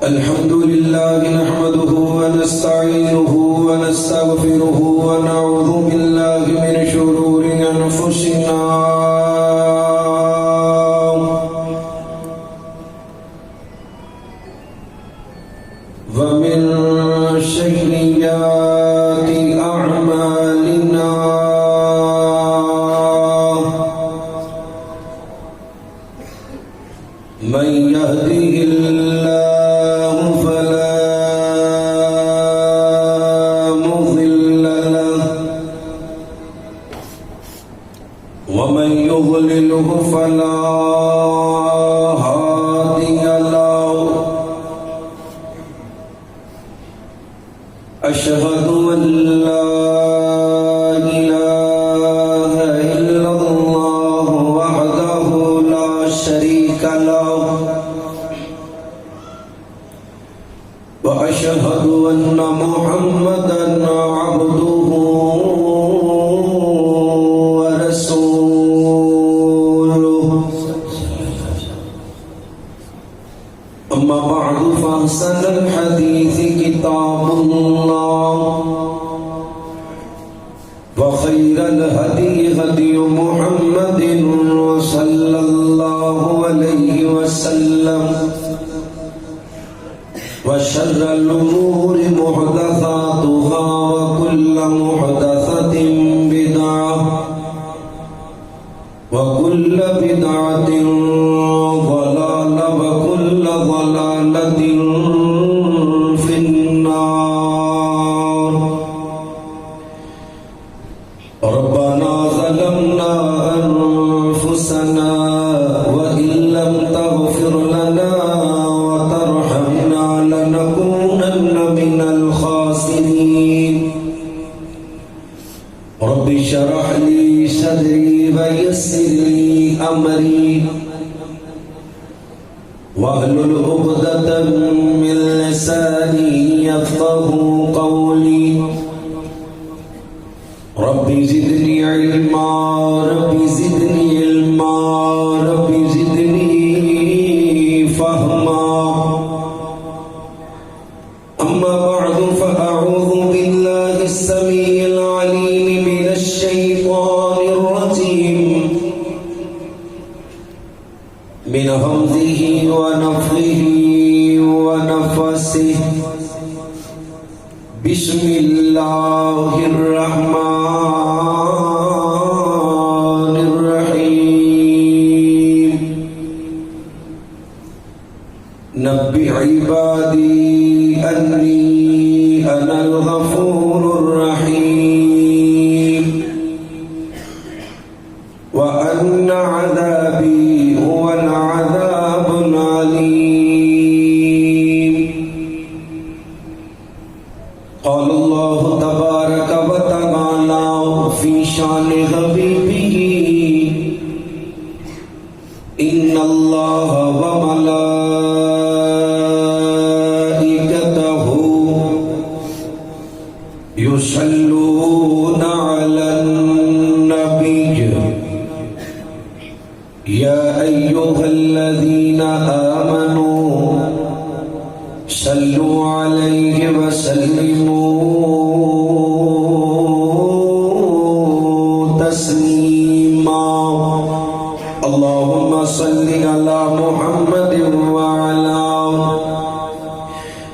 الحمد لله نحمده ونستعينه ونستغفره ونعوذ بالله من شرور أنفسنا ومن سيئات أعمالنا من يهده الله فلا مضل له ومن يضلله فلا هادي له أشهد أن لا إله إلا الله وحده لا شريك له وأشهد أن محمدًا عبده ورسوله أما بعد فأحسن الحديث كتاب الله وخير الهدي هدي محمد صلى الله عليه وسلم وشر الأمور محدثاتها وكل محدثة بدعة وكل بدعة ضلالة وكل ضلالة في النار ربنا ظلمنا أنفسنا وإن لم تغفر لنا وترحمنا لنكونن من الخاسرين رب اشرح لي صدري ويسر لي أمري واحلل عقدة من لساني يفقهوا قولي رب زدني علما رب زدني علما رب زدني فهما أما بعد فأعوذ بالله السميع العليم من الشيطان الرجيم من همزه ونفخه ونفسه بسم الله الرحمن الرحيم نبئ عبادي أني أنا الغفور الرحيم وأن عذابي هو العذاب العليم قال الله تبارك وتعالى في شان حبيبه إن الله وملائكته يصلون على النبي يا أيها الذين آمنوا صلوا عليه وسلموا تسليما اللهم صل على محمد وعلى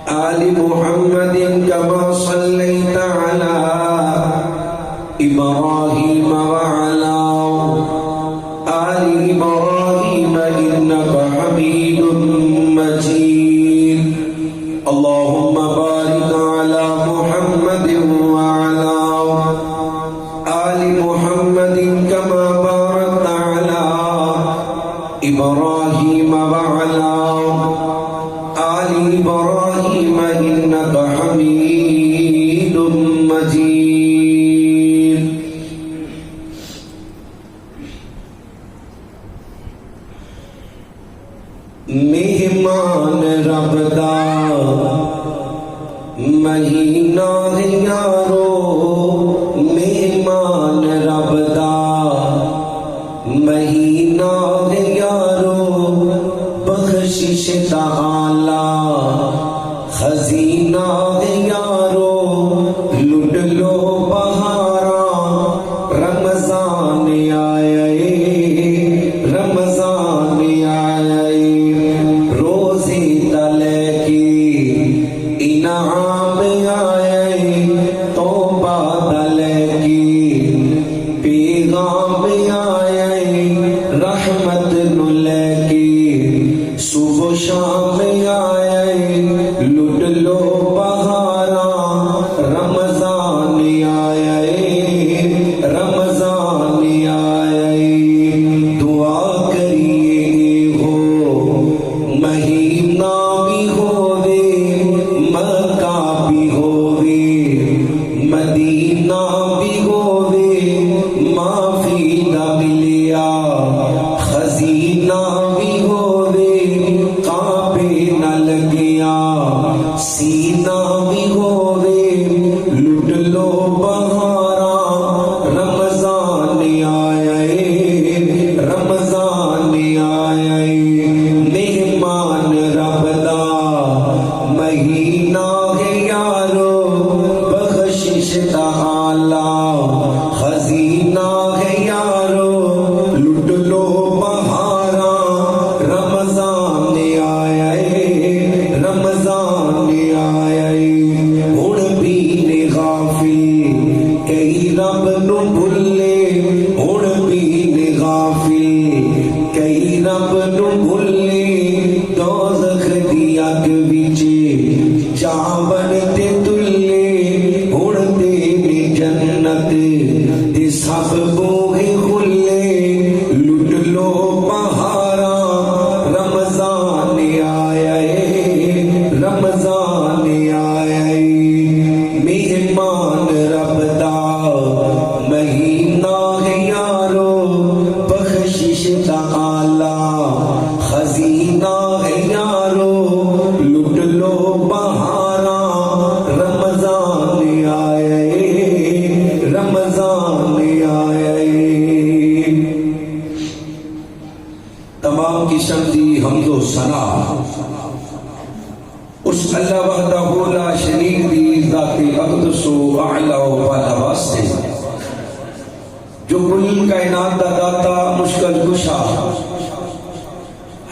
آل محمد كما صليت على إبراهيم وعلى آل إبراهيم إنك حميد مجيد اللهم بارك على محمد وعلى آل محمد كما باركت على إبراهيم وعلى آل إبراهيم إنك حميد مجيد مہمان رب دا مہینہ ہے یارو مہمان رب دا مہینہ ہے یارو بخش بخشش تعالی خزینہ ہے یارو لٹ لو بہارا رمضان آیا رمضان آیا روزے تلے کی انعام آیا توبہ تلے کی پیغام آیا رحمت نلے کی صبح شام آیا لٹ لو بہارا رمضان آیا رمضان آیا دعا کریے ہو مہینہ بھی ہووے مکہ بھی ہووے مدینہ بھی ہووے معافی نہ ملیا خزینہ بھی ہووے کعبے نہ لگیا سینہ بھی ہووے لٹ لو بہارا رمضان آیا رمضان آیا مہمان رب دا مہینہ ہے یارو بخشش تعالی خزینہ ہے یارو لٹ لو بہارا رمضان آیا رمضان آیا ہن بھی نے غافل کئی رب نو بھلے ہن بھی نے غافل کئی رب نو بھلے دوزخ دی اگ وچ چاون تے تلے ہن تے نے جنت تے سب بوہے کھلے لٹ لو بہارا رمضان آیا رمضان آیا مہمان رب دا مہینہ ہے یارو بخشش تعالی خزینہ ہے یارو لٹ لو بہارا رمضان آیا رمضان آیا تمام قسم دی حمد و ثنا اس اللہ وحدہ لا شریک دی ذات اقدس و اعلی و بالا واسطے جو کل کائنات دا داتا مشکل کشا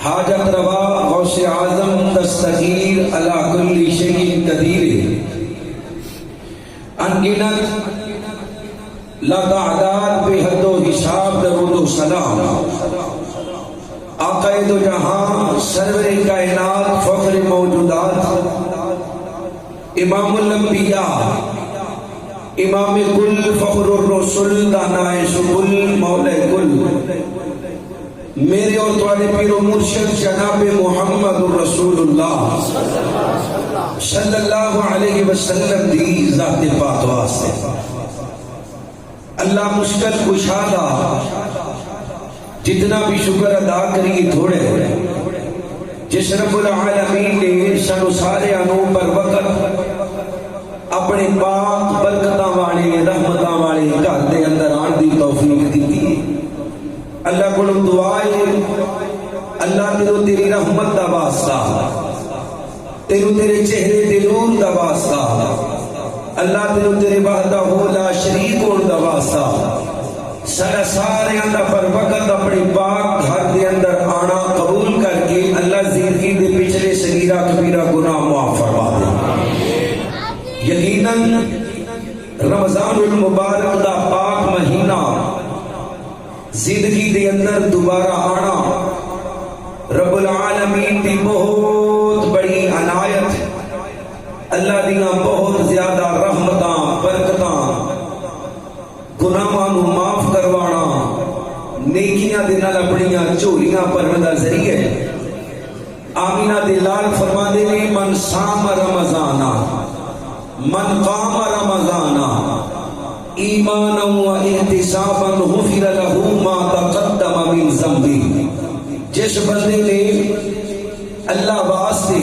حاجت روا غوث اعظم دستگیر علی کل شیء قدیر انگنت لا تعداد بے حد و حساب درود و سلام آقا دو جہاں سرور کائنات فخر موجودات امام الانبیاء امام کل فخر الرسول دانائش کل مولا کل میرے اور تمہارے پیر و مرشد جناب محمد رسول اللہ صلی اللہ علیہ وسلم دی ذات پاک واسطے اللہ مشکل کشادہ جتنا بھی شکر ادا کری تھوڑے جس رب العالمین نے سنو سارے انو پر وقت اپنے پاک برکتاں والے رحمتاں والے گھر دے اندر آن دی توفیق دیتی اللہ کو دعائے اللہ تیرو تیری رحمت دا واسطہ تیرو تیرے چہرے دے نور دا واسطہ اللہ تیرو تیرے وحدہ لا شریک ہون دا واسطہ سارے اللہ پر وقت اپنی پاک گھر دے اندر آنا قبول کر کے اللہ زندگی دے پچھلے صغیرہ کبیرہ گناہ معاف فرما دے یقیناً رمضان المبارک دا پاک مہینہ زندگی دے اندر دوبارہ آنا رب العالمین دی بہت بڑی عنایت اللہ دیاں بہت زیادہ رحمتاں برکتاں گناہاں نو معاف کروانا نیکیاں دے نال اپنیاں چولیاں بھرن دا ذریعہ آمینہ دے لال فرما دے نے من صام رمضانا من قام رمضانا ایمانا و احتسابا غفر له ما تقدم من ذنبه جس بندے نے اللہ واسطے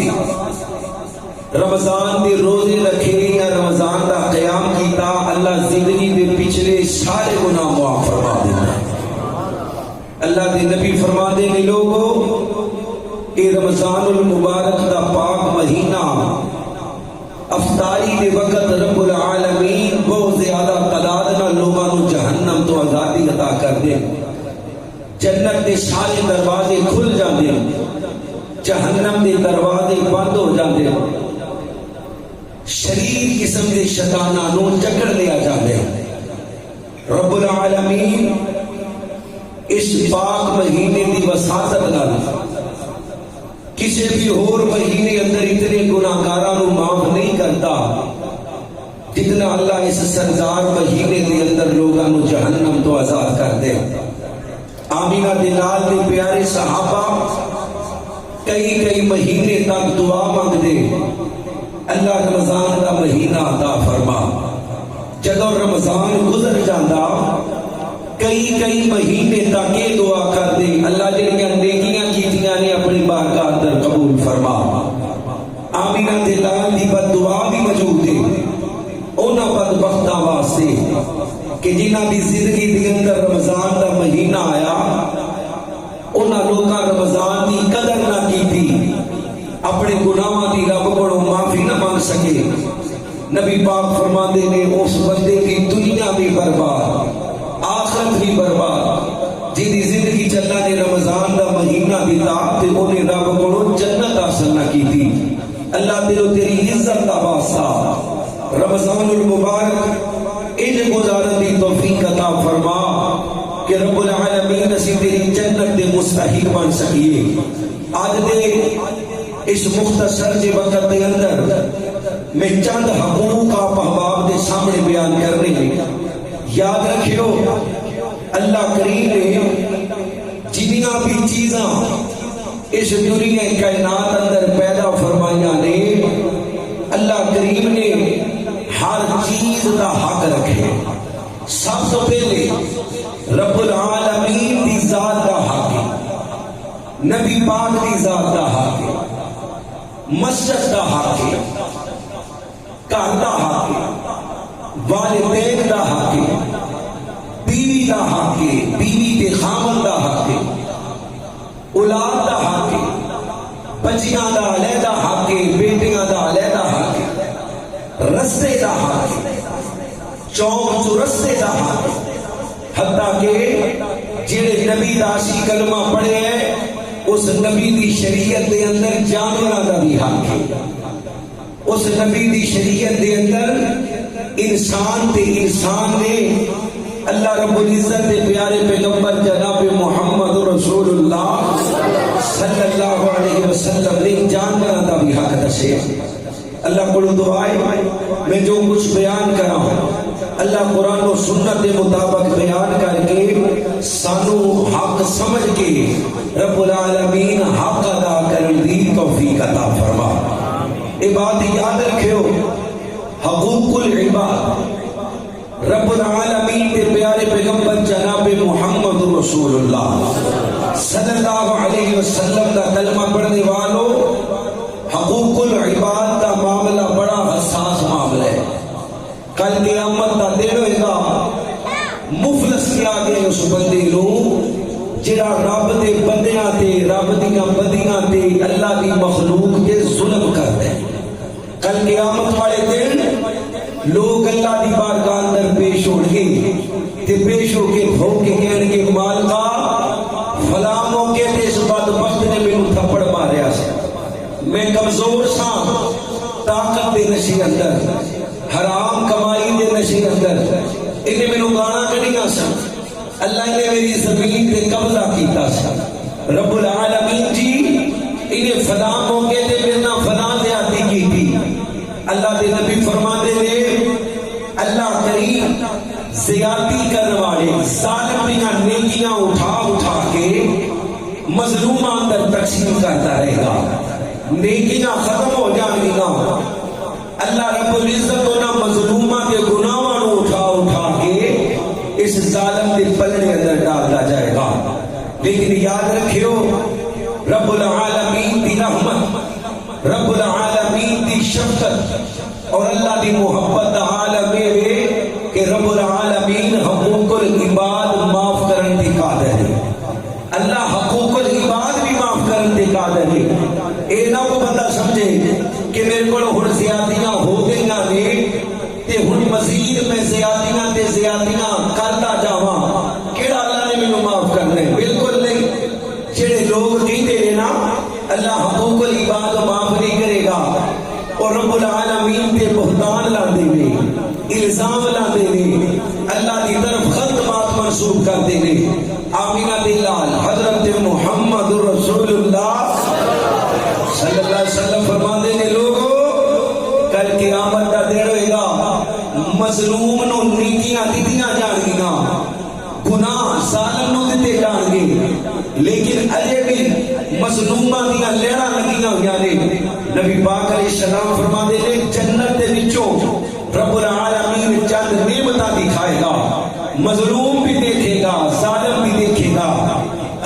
رمضان دے روزے رکھے یا رمضان دا قیام کیتا اللہ زندگی دے پچھلے سارے گناہ معاف فرما دیتا ہے۔ اللہ دے نبی فرما دے نے لوگو اے رمضان المبارک دا پاک مہینہ افطاری دے وقت رب العالمین بہت زیادہ تعداد نہ لوگوں کو جہنم تو آزادی عطا کر دے. جنت دے سارے دروازے کھل جاندے, جہنم دے دروازے بند ہو جاندے, شریر قسم دے شیطاناں نو جکڑ لیا جاندے. رب العالمین اس پاک مہینے دی وساطت نال کسی بھی اور مہینے اندر اتنے گناہگاراں نو معاف نہیں کرتا جتنا اللہ اس سرزار مہینے دے اندر لوگاں نو جہنم تو آزاد کر دے. آمینہ دے نال دے پیارے صحابہ کئی مہینے تک دعا مانگ دے, اللہ رمضان کا مہینہ عطا فرما. جدو رمضان گزر جاندہ کئی مہینے تک یہ دعا کر دے, اللہ جڑیاں نیکیاں کیتیاں نے اپنی بارگاہ اندر قبول فرما. آمینہ دے نال دی بد دعا بھی موجود ہے انہاں بدبختاں واسطے کہ جنہاں دی زندگی دے اندر رمضان دا مہینہ آیا انہاں لوکاں رمضان دی قدر نہ کیتی, اپنے گناہاں دی رب کولوں معافی نہ مانگ سکے. نبی پاک فرماندے نے اس بندے کی دنیا بھی برباد آخرت بھی برباد جی دی زندگی چ اللہ نے رمضان دا مہینہ دیتا تے انہیں رب کولوں جنت حاصل نہ کیتی. اللہ تیرو تیری عزت دا واسطہ رمضان المبارک ان گزارن دی توفیق عطا فرما کہ رب العالمین اسی تیری جنت دے مستحق بن سکیے. آج دے اس مختصر جے وقت دے اندر میں چند حقوق آپ احباب دے سامنے بیان کرنے ہیں. یاد رکھیو اللہ کریم نے جنیاں بھی چیزاں اس دنیا کائنات اندر پیدا فرمائیاں نے اللہ کریم نے ہر چیز دا حق رکھے. سب سے پہلے رب العالمین دی ذات دا حق ہے, نبی پاک دی ذات دا حق ہے, مسجد دا حق ہے, گھر دا حق ہے, والدین دا حق ہے, بیوی دا حق ہے, بیوی دے خامن دا حق ہے, اولاد دا حق ہے, بچیاں دا علیحدہ حق ہے, بیٹیاں دا علیحدہ حق ہے, رستے دا حق ہے, چوک چورستے دا حق ہے. حتیٰ کہ جڑے نبی دا عاشق کلمہ پڑھے ہیں اس نبی دی شریعت دے اندر جانوراں دا بھی حق ہے. اس نبی دی شریعت دے اندر انسان تے انسان نے اللہ رب العزت دے پیارے پیغمبر جناب محمد رسول اللہ صلی اللہ علیہ وسلم نے جانوراں دا بھی حق دسے. اللہ کو دعائے میں جو کچھ بیان کرا ہوں اللہ قرآن و سنت کے مطابق بیان کر کے سانو حق سمجھ کے رب العالمین حق ادا کرنے دی توفیق عطا فرما. یہ بات یاد رکھو حقوق العباد رب العالمین کے پیارے پیغمبر جناب محمد رسول اللہ صلی اللہ علیہ وسلم کا کلمہ پڑھنے والوں حقوق العباد کا معاملہ بڑا حساس معاملہ ہے. کل قیامت کا دن ہوئے گا, مفلس کیا گئے اس بندے نو جڑا رب دے بندیاں تے رب دیاں بدیاں تے اللہ دی مخلوق تے ظلم کردا ہے. کل قیامت والے دن لوگ اللہ دی بارگاہ اندر پیش ہون گے تے پیش ہو کے ہو کے کہن گے مالکا فلاں موقع تے اس بدبخت نے مینوں تھپڑ ماریا سی, میں کمزور سا, طاقت دے نشے اندر, حرام کمائی دے نشے اندر, انہیں میں گانا کڑیاں سا, اللہ نے میری زمین پہ قبضہ کیتا سا. رب العالمین جی انہیں فلاں موقع دے میرنا فلاں زیادتی کی تھی. اللہ دے نبی فرماتے ہیں اللہ کریم زیادتی کرنے والے ظالمیاں نیکیاں اٹھا کے مظلوماں اندر تقسیم کرتا رہے گا. نیکیاں ختم ہو جائیں گی نا, اللہ رب العزت انہاں مظلوماں کے گناہاں نو اٹھا کے اس ظالم دے پلڑے اندر ڈالا جائے گا. لیکن یاد رکھیو رب العالمین دی رحمت, رب العالمین دی شفقت اور اللہ دی محبت دا عالم ہے کہ رب العالمین حقوق العباد معاف کرن دی قادر ہے. اللہ حقوق العباد بھی معاف کرن دی قادر ہے. اے نہ کو بندہ سمجھے کہ میرے کو ہن زیادتیاں ہو گئیاں نے تے ہن مزید میں زیادتیاں تے زیادتیاں کرتا جاواں کیڑا اللہ نے مینوں معاف کرنا ہے؟ بالکل نہیں. جڑے لوگ کہتے ہیں نا اللہ حقوق العباد معاف نہیں کرے گا اور رب العالمین تے بہتان لاندے نے الزام لاندے نے اللہ کی طرف غلط بات منسوب کرتے نے. آمینہ دلال حضرت محمد رسول اللہ صلی اللہ علیہ وسلم فرماندے نے لوگوں کل قیامت دا دن ہوئے گا مظلوم نو نیکیاں دتیاں جان گیاں گناہ ظالم نو دتے جان گے لیکن اجے بھی مظلوماں دیاں لیڑاں لگیاں ہویاں نے. نبی پاک علیہ السلام فرماندے نے جنت دے وچوں رب العالمین چند نعمتاں دکھائے گا مظلوم بھی دیکھے گا ظالم بھی دیکھے گا.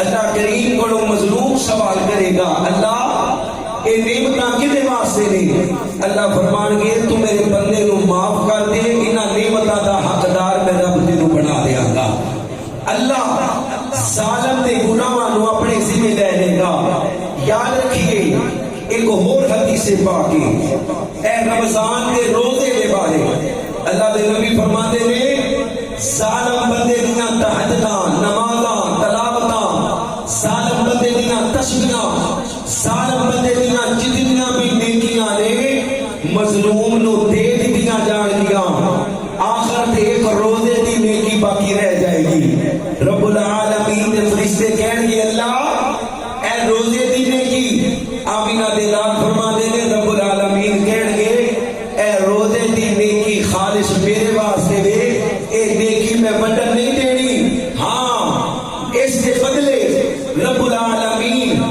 اللہ کریم کو مظلوم سوال کرے گا اللہ اے نعمتاں کدے واسطے نے؟ اللہ فرمان گے تو میرے بندے نو معاف کر دے انہاں نعمتاں دا حقدار میں رب تینوں بنا دیاں گا. اللہ ظالم دے گناہاں نو اپنے ذمہ لے لے گا. یاد رکھیے ایک اور حدیث پاک اے رمضان کے روزے دے بارے اللہ دے نبی فرماتے نے ظالم بندے دیاں تہجداں نمازاں تلاوتاں ظالم بندے دیاں تسبیحاں ظالم بندے دیاں جتنیاں بھی نیکیاں نے مظلوم نو دے دتیاں جان گیاں آخر تے ایک روزے دی نیکی باقی رہ جائے گی. رب العالمین دے فرشتے کہن گے اللہ اے روزے دی نیکی آمینہ دلال فرما دے نے رب العالمین کہن گے اے روزے دی نیکی خالص میرے واسطے دے اے نیکی میں بندن نہیں دینی. ہاں اس کے بدلے رب العالمین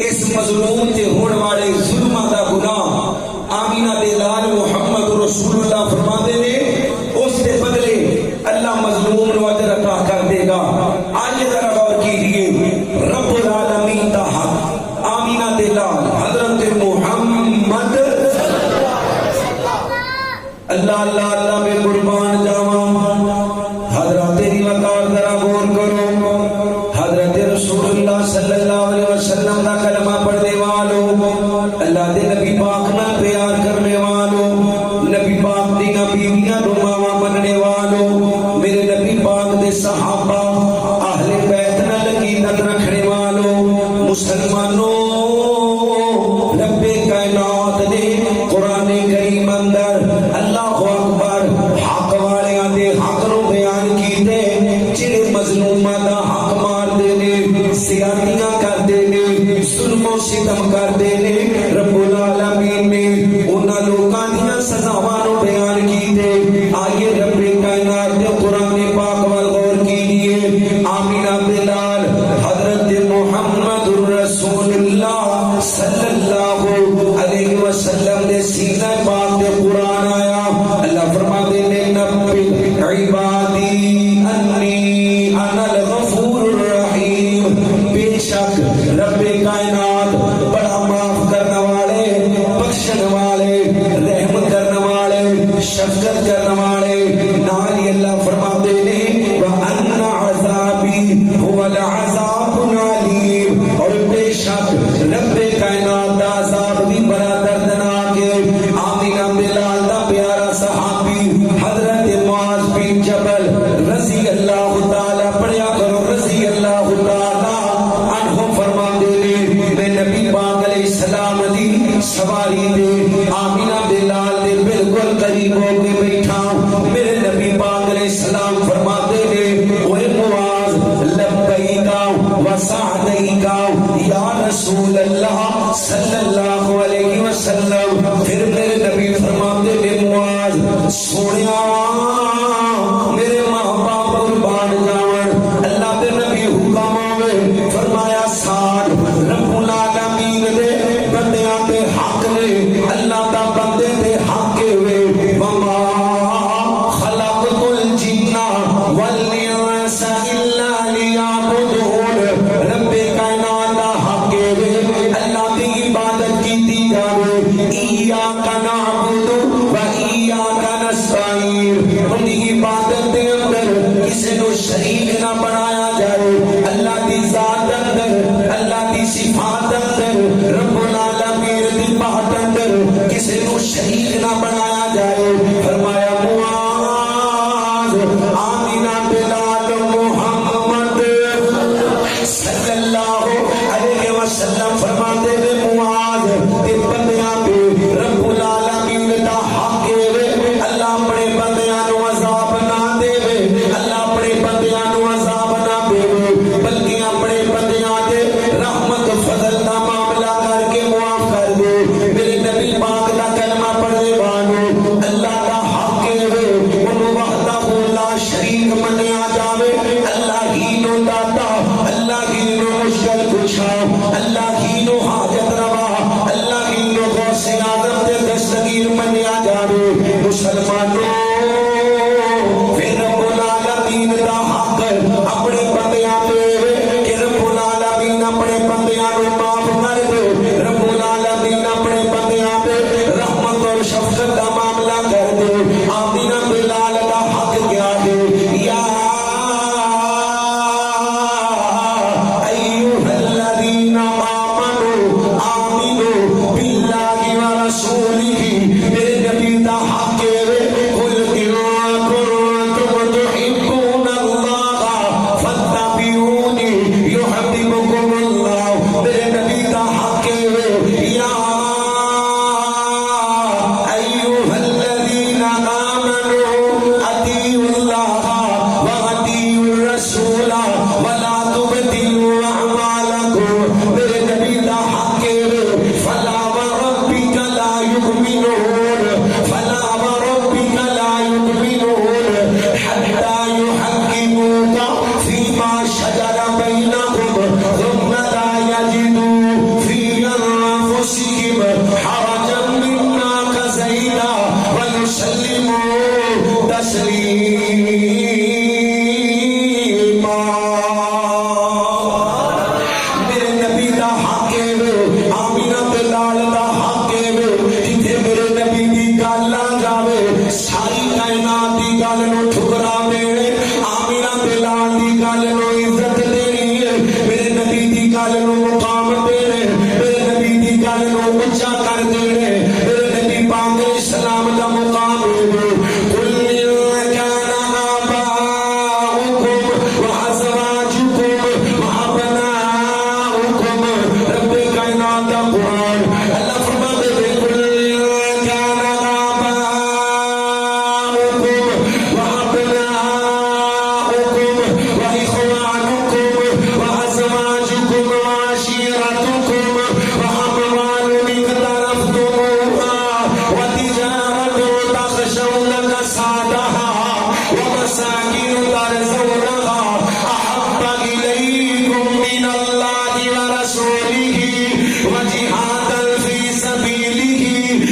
اس مظلوم تے ہون والے ظلمہ دا گناہ آمینہ دلال محمد رسول اللہ فرما دے نے اس کے بدلے اللہ مظلوم نو اجر عطا کر دے گا. آئیے ذرا غور کیجیے رب العالمین دا حق آمینہ دلال حضرت محمد اللہ اللہ اللہ میں قربان جاواں. حضرت تیری وقار ذرا غور کرو حضرت رسول اللہ صلی اللہ علیہ وسلم دا کلمہ پڑھنے والوں اللہ دے نبی پاک نال پیار کرنے والوں نبی پاک دی بیویاں رماواں مننے والوں میرے نبی پاک دے صحابہ اہل بیت نال عقیدت رکھنے والوں مسلمانوں رب کائنات نے قرآن کریم اندر اللہ اکبر حق والیاں دے حق نو بیان کیتے جڑے مظلوماں دا حق مار دے نے زیادتیاں کر دے نے ظلم و ستم کر دے نے رب العالمین نے انہاں لوکاں دیاں سزاواں نو بیان کیتے. آئیے رب کائنات دے قرآن پاک وال غور کیجیے. آمینہ بلال حضرت محمد رسول اللہ صلی اللہ علیہ وسلم دے سینہ پاک دے قرآن آیا اللہ فرماتے نے نبی عبادی انی انا الغفور الرحیم بے شک رب کائنات بڑا معاف کرنے والے بخشن والے رحم کرنے والے شفقت کرنے والے نال اللہ فرماتے نے وَأَنَّ عَذَابِي هُوَ الْعَذَابُ الْعَلِيمُ اور بے شک رب کائنات دا عذاب بھی بڑا دردناک ہے. آمینہ بلال دا پیارا صحابی حضرت معاذ بن جبل رضی اللہ تعالی پڑھیا کرو رضی اللہ تعالی عنہ فرماندے نے میں نبی پاک علیہ السلام دی سواری دے آمینہ بلال دے بالکل قریب ہو کے بیٹھا میرے نبی پاک علیہ السلام فرماتے نے اوے معاذ لبیکا وسعدیکا یا رسول اللہ صلی اللہ علیہ وسلم. پھر میرے نبی فرماتے نے معاذ سونیا میرے ماں باپ قربان جاون اللہ دے نبی حکم آوے فرمایا ساتھ رب العالمین دے بندیاں دے حق نے اللہ دا بندے دے حق وے وما خلقت الجن والانس الا لیعبدون رب کائنات دا حق وے اللہ دی عبادت کیتی جاوے ایاک نعبد و ایاک نستعین. ان عبادت دے اندر کسی نو شریک نہ بنایا جائے اللہ دی ذات اندر اللہ دی صفات اندر رب العالمین بهم حرجا مما قضيت ويسلموا تسليما میرے نبی دا حق ہے آمینہ بلال دا حق ہے جتھے میرے نبی دی گل آ جاوے ساری کائنات دی گل نو ٹھکرا دے آمینہ بلال دی گل نو عزت دینی ہے میرے نبی دی گل نو مقام دینے میرے نبی دی گل نو اونچا کر دینے میرے نبی پاک اسلام دا مقام ہے قل كان آباؤكم وأزواجكم وأبناؤكم رب کائنات دا قرآن اللہ فرماتے ہیں قل كان آباؤكم وأبناؤكم وإخوانكم وأزواجكم وعشيرتكم وأموال اقترفتموها وتجارة تخشون كسادها ومساكن ترضونها أحب إليكم من الله ورسوله وجهادا في سبيله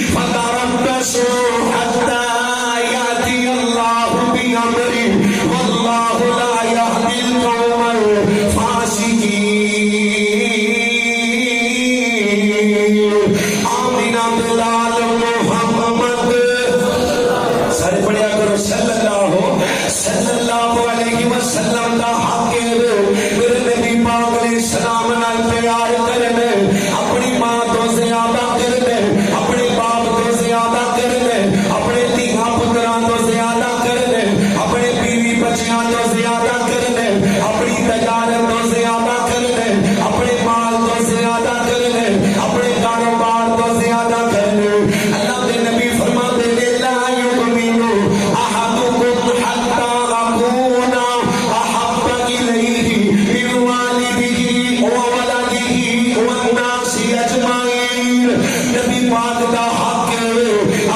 فتربصوا حتى يأتي الله بأمره والله لا يهدي القوم الفاسقين آمینہ بلال محمد سارے پڑھیا کرو صلی اللہ علیہ وسلم دا حق ہے میرے نبی پاک علیہ السلام نال پیار کرنے اپنی ماں تو زیادہ کرنے اپنے باپ تو زیادہ کرنے اپنے دھیاں پتراں تو زیادہ کرنے اپنے بیوی بچیاں تو زیادہ کرنے اپنی تجارت تو زیادہ کرنے اپنے مال تو زیادہ کرنے اپنے کاروبار تو زیادہ کرنے اللہ کے نبی فرماتے ہیں لا یؤمن احدکم حتی اکون احب الیہ من والدہ وولدہ والناس اجمعین نبی پاک دا حق ہے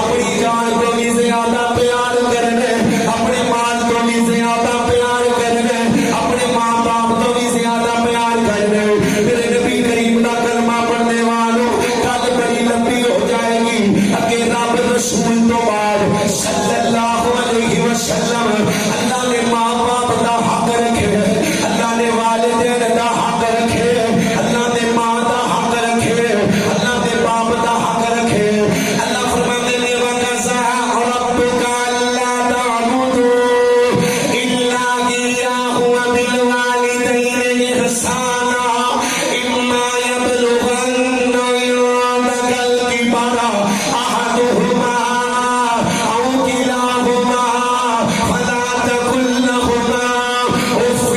اپنی جان کو بھی زیادہ پیار کرنے اپنے مال کو بھی زیادہ پیار کرنے اپنے ماں باپ کو بھی زیادہ پیار کرنے میرے نبی کریم دا کلمہ پڑھنے والوں کل بڑی لمبی ہو جائے گی اگے رب رسول تو بعد صلی اللہ علیہ وسلم اللہ نے ماں باپ دا حق رکھے اللہ نے والدین دا حق رکھے اللہ نے ماں دا حق رکھے اللہ نے باپ دا حق رکھے اللہ فرماتے ہیں وَقَضَىٰ رَبُّكَ أَلَّا تَعْبُدُوا إِلَّا إِيَّاهُ وَبِالْوَالِدَيْنِ إِحْسَانًا إِمَّا يَبْلُغَنَّ عِندَكَ الْكِبَرَ أَحَدُهُمَا أَوْ كِلَاهُمَا فَلَا تَقُل لَّهُمَا أُفٍّ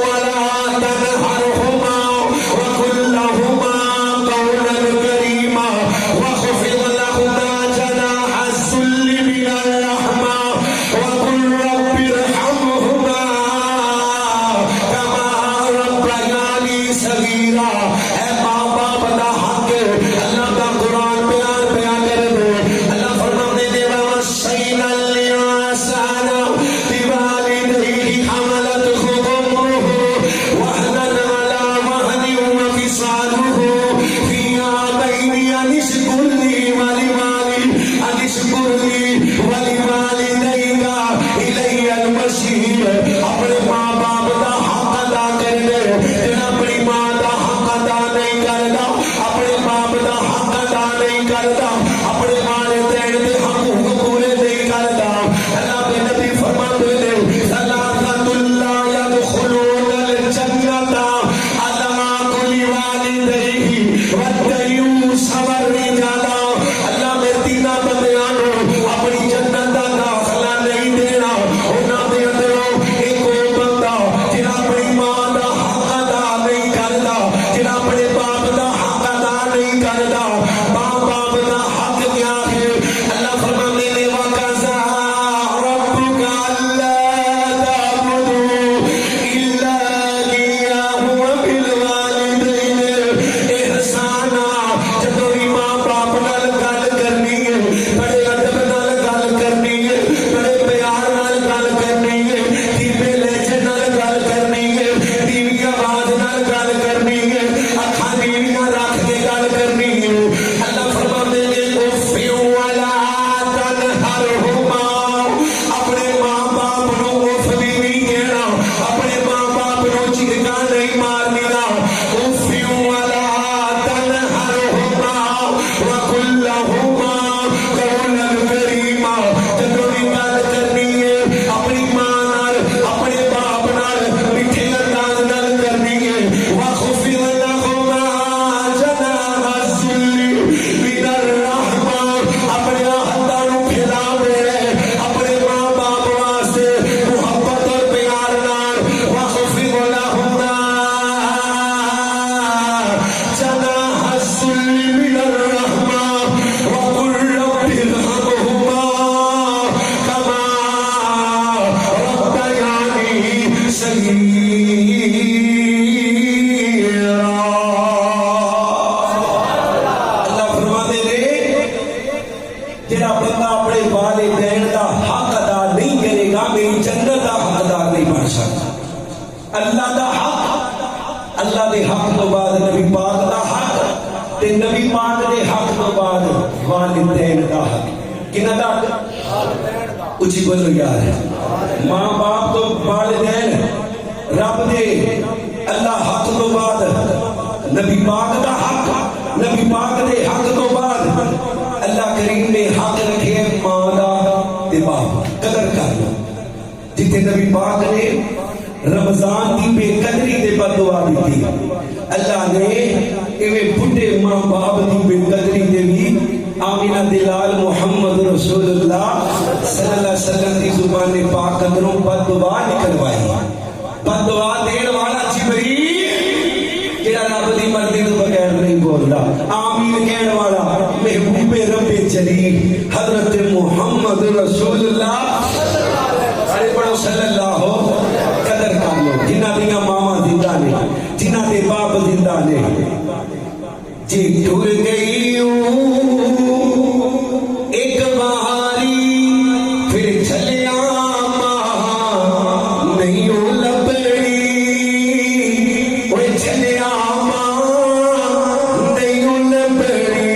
وَلَا تَنْهَرْهُمَا وَقُل لَّهُمَا قَوْلًا كَرِيمًا وَاخْفِضْ لَهُمَا جَنَاحَ الذُّلِّ مِنَ الرَّحْمَةِ وَقُل رَّبِّ ارْحَمْهُمَا كَمَا رَبَّيَانِي صَغِيرًا اے ماں باپ دا حق اللہ کا قرآن بیان کر دو اللہ فرماتے ہیں وَوَصَّيْنَا الْإِنسَانَ بِوَالِدَيْهِ حَمَلَتْهُ أُمُّهُ وَهْنًا عَلَىٰ وَهْنٍ وَفِصَالُهُ فِي عَامَيْنِ أَنِ اشْكُرْ لِي وَلِوَالِدَيْكَ إِلَيَّ الْمَصِيرُ اپنے ماں باپ دا حق ادا کرنے جنہاں اپنی ماں دا حق ادا نہیں کردا اپنے باپ دا حق ادا نہیں کردا اپنے والدین دے حقوق پورے نہیں کردا اللہ کے نبی فرماتے ہیں ثلاثۃ لا يدخلون الجنة على كل والديه والديوث والرجال اللہ نے تینوں بندیاں نو اپنی جنت دا داخلہ نہیں دینا انہاں دے اندروں ایک وہ بندہ جنہاں اپنی ماں دا حق ادا نہیں کردا جنہاں اپنے باپ دا حق ادا نہیں کردا ماں باپ دا جڑا بندہ اپنے والدین دا حق ادا نہیں کرے گا میری جنت دا حقدار نہیں بن سکتا. اللہ دا حق، اللہ دے حق تو بعد نبی پاک دا حق، تے نبی پاک دے حق تو بعد والدین دا حق. کنہ دا اچھی بولو یار، ماں باپ تو والدین، رب دے اللہ حق تو بعد نبی پاک دا حق، نبی پاک دے حق تو بعد اللہ کریم نے حق رکھے ماں دا تے باپ. قدر کر لو جتنے نبی پاک نے رمضان کی بے قدری دے بد دعا دیتی، اللہ نے ایویں بڈھے ماں باپ کی بے قدری دے بھی آمینہ دلال محمد رسول اللہ صلی اللہ علیہ وسلم کی زبان پاک قدروں بد دعا نکلوائی. بد دعا دین والا جبریل جڑا رب دی مرضی تو بغیر نہیں بولدا، آمین کہنے والا محبوب رب جلیل حضرت محمد رسول اللہ صلی اللہ. قدر کر لو جنہ دیاں ماما زندہ نے، جنہ دے باپ زندہ نے. جی ٹر گئی ایک باری پھر چلیا ماں نہیں لبڑی، وہ چلیا ماں نہیں لبڑی.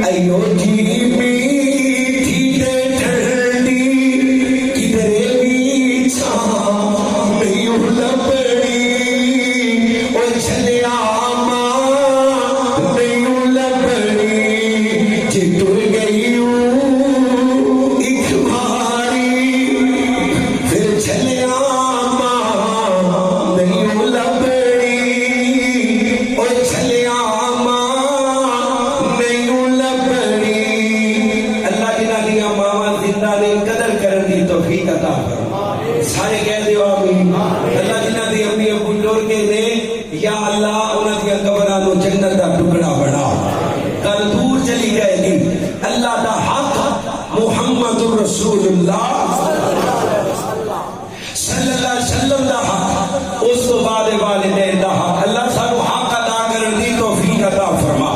ایو جی میٹھی تے ٹھنڈی کدھر بھی چھاں نہیں لبڑی، وہ چلیا سارے کہہ دیو آمین. اللہ جنہ دی امی ابو ٹر کے نے یا اللہ انہاں دی قبراں نو جنت دا ٹکڑا بنا. کل دور چلی جائے گی. اللہ دا حق محمد رسول اللہ صلی اللہ علیہ وسلم دا حق، اس تو بعد والدین دا حق. اللہ سانو حق ادا کرن دی توفیق عطا فرما.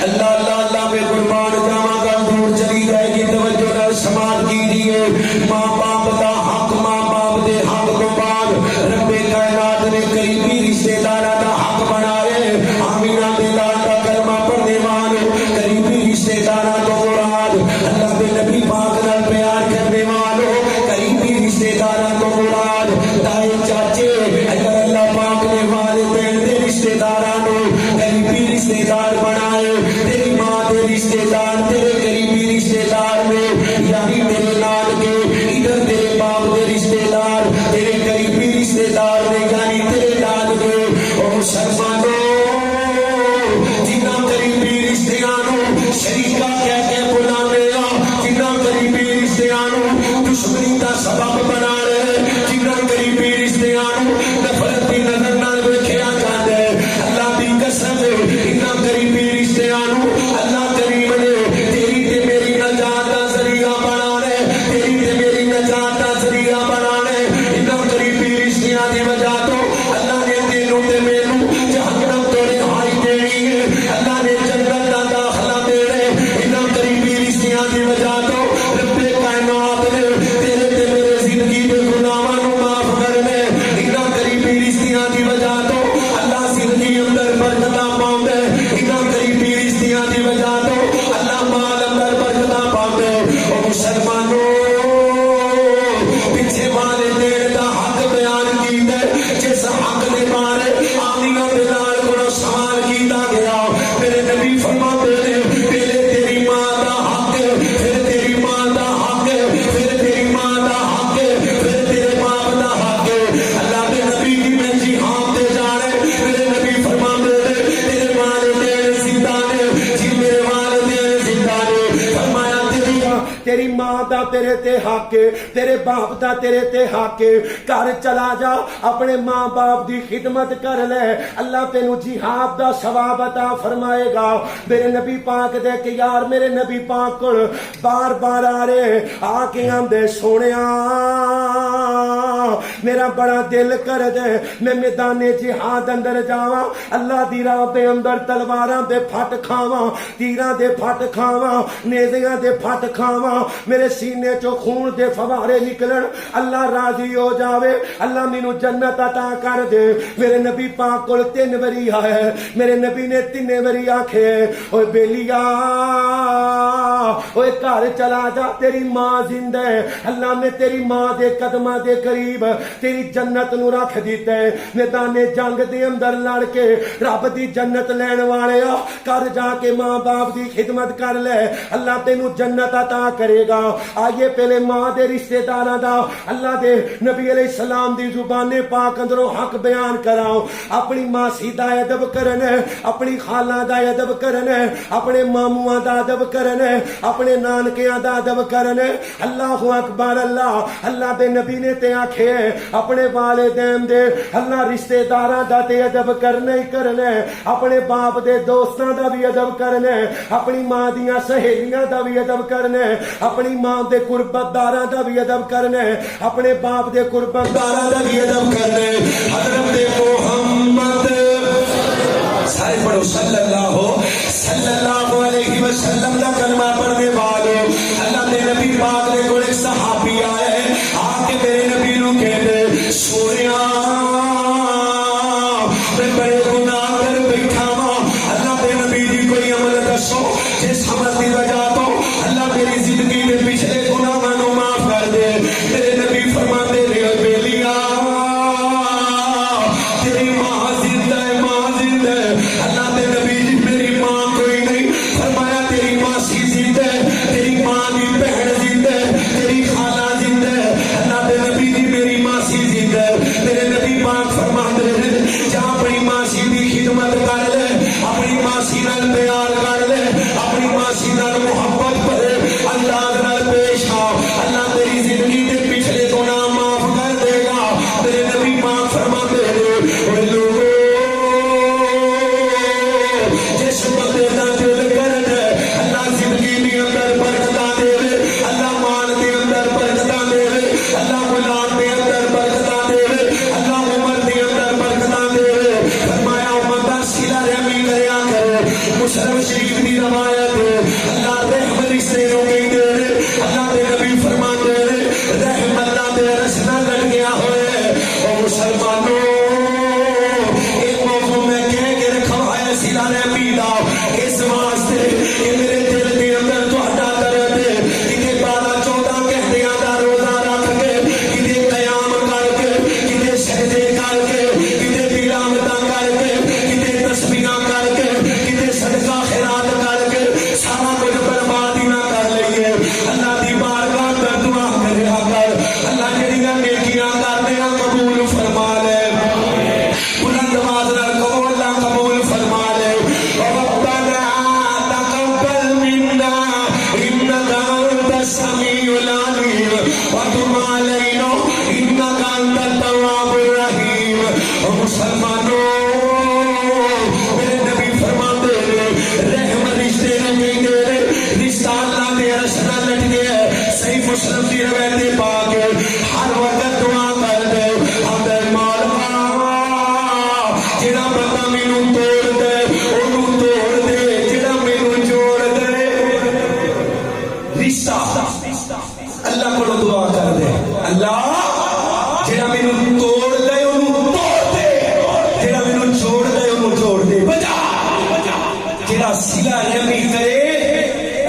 اللہ اللہ اللہ میں قربان جاواں گا. دور چلی جائے گی توجہ نال سماعت کیجیے. ماں باپ دا حق، ماں باپ دے حق کو بعد رب کائنات نے قریبی رشتے داراں دا حق بنائے. آمینہ دلال دا کلمہ پڑھنے والے قریبی رشتے داراں تو مراد اللہ دے نبی پاک نال پیار کرنے تیری ماں دا تیرے تے حق ہے، تیرے باپ دا تیرے تے حق ہے، گھر چلا جا اپنے ماں باپ دی خدمت کر لے، اللہ تینو جہاد دا ثواب عطا فرمائے گا۔ میرے نبی پاک دے کہ یار میرے نبی پاک کو بار بار آ رہے آ کے آندے سونیا میرا بڑا دل کر دے میں میدان جہاد اندر جاواں، اللہ دی راہ دے اندر تلواراں دے پھٹ کھاواں، تیراں دے پھٹ کھاواں، نیزیاں دے پھٹ کھاواں، میرے سینے چوں خون دے فوارے نکلن، اللہ راضی ہو جاوے، اللہ مینوں جنت عطا کر دے۔ میرے نبی پاک کول 3 واری آئے، میرے نبی نے 3 واری آکھے اوے بیلیا اوے گھر چلا جا تیری ماں زندہ ہے، اللہ نے تیری ماں دے قدماں دے قریب تیری جنت نو رکھ دیتا ہے، میدان جنگ دے اندر لڑ کے رب دی جنت لین والے گھر جا کے ماں باپ دی خدمت کر لے، اللہ تینو جنت عطا کرے گا۔ آئیے پہلے ماں دے رشتہ داراں دا اللہ دے نبی علیہ السلام دی زبان پاک اندروں حق بیان کراؤ، اپنی ماسی دا ادب کرن، اپنی خالہ دا ادب کرن، اپنے ماموਆਂ دا ادب کرن، اپنے نانکیاں دا ادب کرن۔ اللہ اکبر، اللہ دے نبی نے تے آکھے اپنے والدین دے اللہ رشتہ داراں دا تے ادب کرنا ہی کرنا، اپنے باپ دے دوستاں دا بھی ادب کرنا، اپنی ماں دیاں سہیلیاں دا بھی ادب کرنا، اپنی ماں دے قربت داراں دا بھی ادب کرنا، اپنے باپ دے قربت داراں دا بھی ادب کرنا۔ حضرت محمد سارے پڑھو صلی اللہ علیہ وسلم دا کلمہ پڑھنے والے اللہ دے نبی پاک دے کول ایک صحابی آئے آ کے میرے نبی نو کہتے سونیا میں بڑے گناہ کر بیٹھا ہاں، اللہ دے نبی دی کوئی عمل دسو جس عمل دی وجہ تو اللہ میری زندگی میں پچھلے گناہاں نو معاف کر دے۔ میرے نبی فرماتے رہے بیلیا تیری ماں زندہ ہے، ماں زندہ ہے، اللہ دے نبی جی میری ماں کوئی نہیں، فرمایا تیری ماسی زندہ ہے، تیری ماں دی بہن زندہ ہے، تیری خالہ زندہ ہے، اللہ دے نبی جی میری ماسی زندہ ہے۔ میرے نبی پاک فرماتے ہیں جا اپنی ماسی دی خدمت کر لے، اپنی ماسی نال پیار کر لے، اپنی ماسی نال محبت کرے، اللہ نال پیش آ، اللہ تیری زندگی دے پچھلے گناہ معاف کر دے گا۔ میرے نبی پاک فرماتے ہیں اے لوگو جس بندے دا دل کرے اللہ زندگی دے اندر برکتاں دے، اللہ مال دے اندر برکتاں دے، اللہ اولاد دے اندر برکتاں دے، اللہ عمر دے اندر برکتاں دے۔ فرمایا امت دا صلہ رحمی کریا کرو، مسلم شریف دی روایت ہے اللہ رحم رشتے نو کہندے اللہ دے نبی فرماتے ہیں رحم اللہ دے رشتہ لگ گیا ہوئے۔ او مسلمانوں ایک موضوع میں کہہ کے رکھا ہے صلہ رحمی دا اس واسطے کہ میرے دل دے اندر تہاڈا درد ہے، کتے 12-14 گھنٹیاں دا روزہ رکھ کے، کتے قیام کر کے، کتے سجدے کر کے، کتے تلاوتاں کر کے، کتے تسبیحاں کر کے، کتے صدقہ خیرات کر کے، سارا کچھ برباد ہی نہ کر لئیے۔ اللہ دی بارگاہ میں دعا کریا کر، اللہ جڑیاں نیکیاں کرنے قبول فرما لے، بلند آواز نال کہو اللہ قبول فرما لے۔ ربنا تقبل منا انك انت السميع العليم وتب علينا انك انت التواب الرحيم۔ مسلمانوں میرے نبی فرماتے ہیں رحم رشتے نو کہندے رشتہ اللہ دے عرش نال لٹ گیا ہے۔ صحیح مسلم دی روایت پاک ہے ہر وقت دعا کر دے اندر مالکا جڑا بندہ مینوں توڑ دے اونوں توڑ دے، جڑا مینوں جوڑ دے رشتہ اللہ کو دعا کر دے اللہ جڑا مینوں توڑ دے اونوں توڑ دے، جڑا مینوں جوڑ دے اونوں جوڑ دے، بچا جڑا صلہ رحمی کرے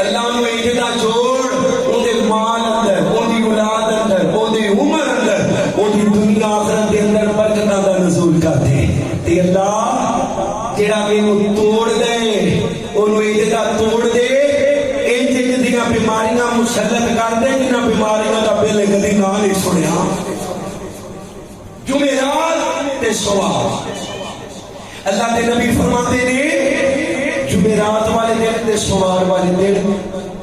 اللہ نو ایجدا جوڑ اودے مال اندر، اودی اولاد اندر، اودی عمر اندر، اودی دنیا آخرت دے اندر برکتاں دا نزول کر دے۔ تے اللہ جڑا مینوں توڑ دے اونوں ایجدا توڑ دے، انج دیاں بیماریاں مسلط کر دے جنہاں بیماریاں دا پہلے کدی نام نہیں سنیا۔ جمعرات تے سوال اللہ دے نبی فرماتے نے جمعرات والے دن تے سوار والے دن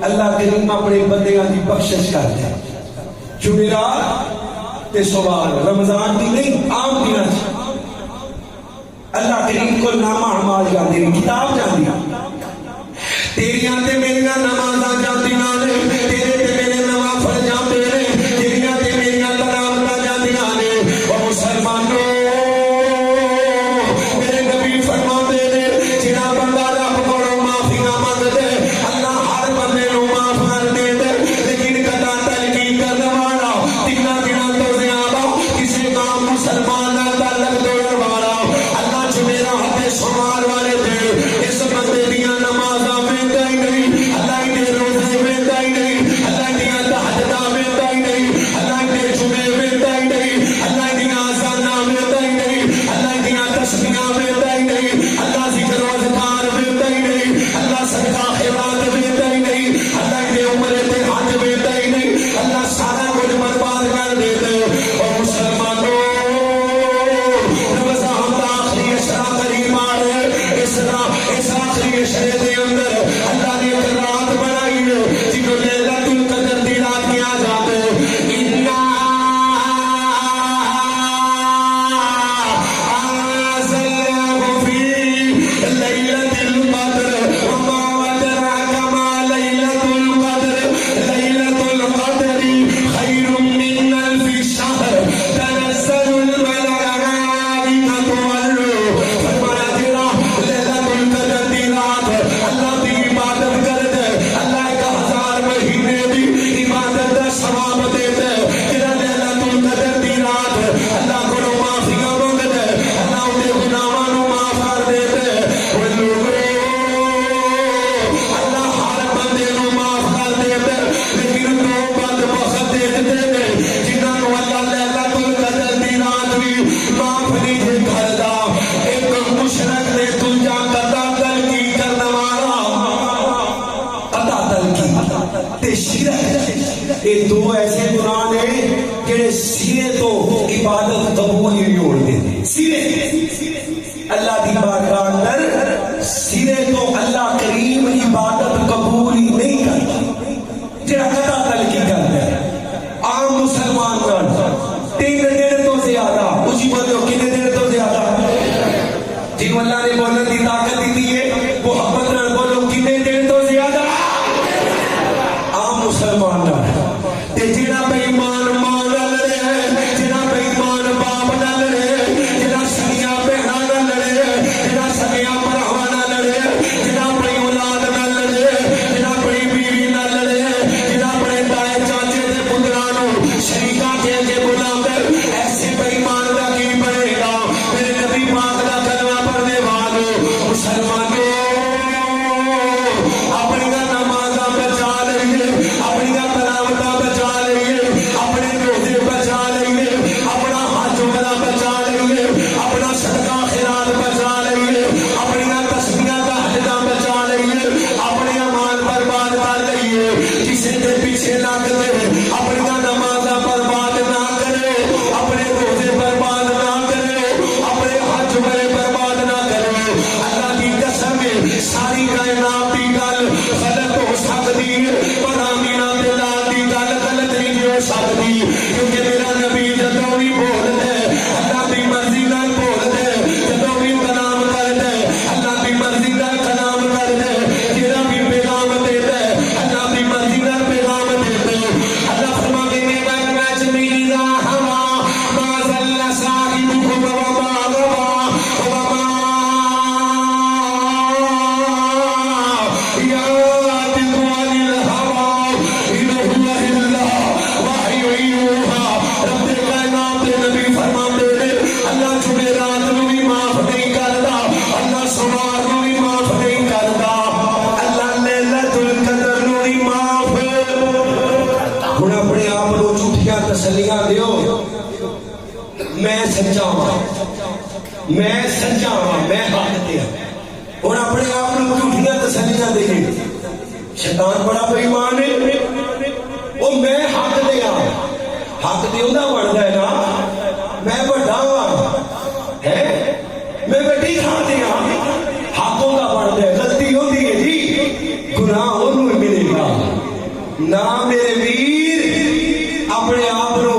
اللہ کریم اپنے بندیاں دی بخشش کرتا ہے. جمعرات تے سوار رمضان دی نہیں عام دنوں اللہ کریم کو نامہ اعمال جاندی کتاب جاندی تیریاں تے میریاں نمازاں جاندیاں نے تیرے تے میرے نوافل جاندے نے تیریاں تے میریاں تلاوتاں جاندیاں نے او مسلمانوں میرے نبی فرماندے نے جڑا بندہ رب کولوں معافیاں منگدے اللہ ہر بندے نوں معاف کر دیندا لیکن کدا تلقین کرن والا تینا دناں تو زیادہ کسی عام مسلمان نال تعلق توڑن والا اللہ جمیرا تے سوار والے دن اس بندے دیاں نمازاں ویندا ہی نہیں اللہ دے روزے ویندا ہی نہیں اللہ دیاں تہجداں ویندا ہی نہیں اللہ دے جمعے ویندا ہی نہیں اللہ دیاں اذاناں ویندا ہی نہیں اللہ دیاں تسبیحاں ویندا ہی نہیں اللہ ذکر و اذکار ویندا ہی نہیں اللہ صدقہ خیرات ویندا ہی نہیں اللہ دے عمرے تے حج ویندا ہی نہیں اللہ سارا کچھ برباد کر دیندا او مسلمانوں رمضان دا آخری اشرا قریب آ رہا ہے اس آخری اشرے دے اندر اللہ نے ایک رات بنائی ہے جنہوں لیلۃ القدر دی رات کیا جاتا ہے اِنَّا أَنزَلْنَاهُ فِي لَيْلَةِ الْقَدْرِ وَمَا أَدْرَاكَ مَا لَيْلَةُ الْقَدْرِ لَيْلَةُ الْقَدْرِ خَيْرٌ مِّنْ أَلْفِ شَهْرٍ تَنَزَّلُ الْمَلَائِكَةُ وَالرُّوحُ فرمایا جڑا لیلۃ القدر دی رات اللہ دی عبادت کردا ہے اللہ 1000 مہینے دی عبادت دا ثواب دیندا ہے جڑا لیلۃ القدر دی رات اللہ کولوں معافیاں منگدا ہے اللہ دے گناہاں نوں معاف کر دیندا ہے او لوگو اللہ ہر بندے نوں معاف کر دیندا ہے لیکن دو بند بخت دیندے نے جنہاں نوں اللہ لیلۃ القدر دی رات بھی معاف نہیں کردا ایک مشرک نے دنیا قطع تلقی کرنے والا قطع تلقی تے شرک یہ دو ایسے گناہ نے جڑے سینے تو عبادت قبول ہی نہیں ہوندے سینے اللہ دی بارگاہ اندر سینے تو اللہ کریم عبادت قبول ہی نہیں کرتا جڑا قطع تلقی کرتا ہے عام مسلمان نال 3 دن تو زیادہ اسی بولو کتنے دن تو زیادہ جنہوں اللہ نے بولنے کی طاقت دی ہے وہ محبت نال بولو کتنے دن تو زیادہ عام مسلمان نال تے جڑا بے ایمان ماں نال لڑے جڑا بے ایمان باپ نال لڑے جڑا سگیاں بہناں نال لڑے جڑا سگیاں بھراواں نال لڑے جڑا اپنی اولاد نال لڑے جڑا اپنی بیوی نال لڑے جڑا اپنے تائے چاچے تے پتراں نوں شریکاں کہہ کے بلاوندا ایسے بے ایمان دا کی بنے گا میرے نبی پاک دا کلمہ پڑھنے والوں مسلمانوں اپنی نمازاں بچا لئیے اپنی تلاوتاں بچا لئیے اپنے روزے بچا لئیے اپنا حج عمرہ بچا لئیے اپنا صدقہ خیرات بچا لئیے اپنی تسبیحاں تہجداں بچا لئیے اپنے اعمال برباد کر لئیے کسی کے پیچھے لگ دے اپنی نمازاں برباد نہ کرے اپنے روزے برباد نہ کرے اپنے حج عمرے برباد نہ کرے اللہ کی قسم ہے ساری کائنات دی گل غلط ہو سکتی ہے پر آمینہ دے لال دی گل غلط نہیں ہو سکتی کیونکہ میرا نبی جدوں بھی بولدا ہے اللہ دی مرضی نال بولدا ہے جدوں بھی کلام کردا ہے اللہ دی مرضی نال کلام کردا ہے جڑا بھی پیغام دیندا ہے اللہ دی مرضی نال پیغام دیندا ہے اللہ فرماندے نے میں زمین دا ہوا ما ذل صاحبکم وما غوا وما يعتق عن الهوى إن هو إلا وحي يوحى رب کائنات دے نبی فرماندے نے اللہ جمعرات نوں بھی معاف نہیں کردا اللہ سوار نوں بھی معاف نہیں کردا اللہ لیلۃ القدر نوں بھی معاف ہن اپنے آپ نوں جھوٹیاں تسلیاں دیو میں سچا ہاں میں سچا ہاں میں حق تے ہاں ہن اپنے آپ نوں جھوٹیاں تسلیاں دے شیطان بڑا بے ایمان ہے وہ میں حق تے ہاں حق تے اوندا بندا ہے نا میں بڑا ہاں ہے میں بڑی تھاں تے ہاں حق اوندا بندا ہے غلطی ہوندی ہے جی نہ میرے ویر اپنے آپ کو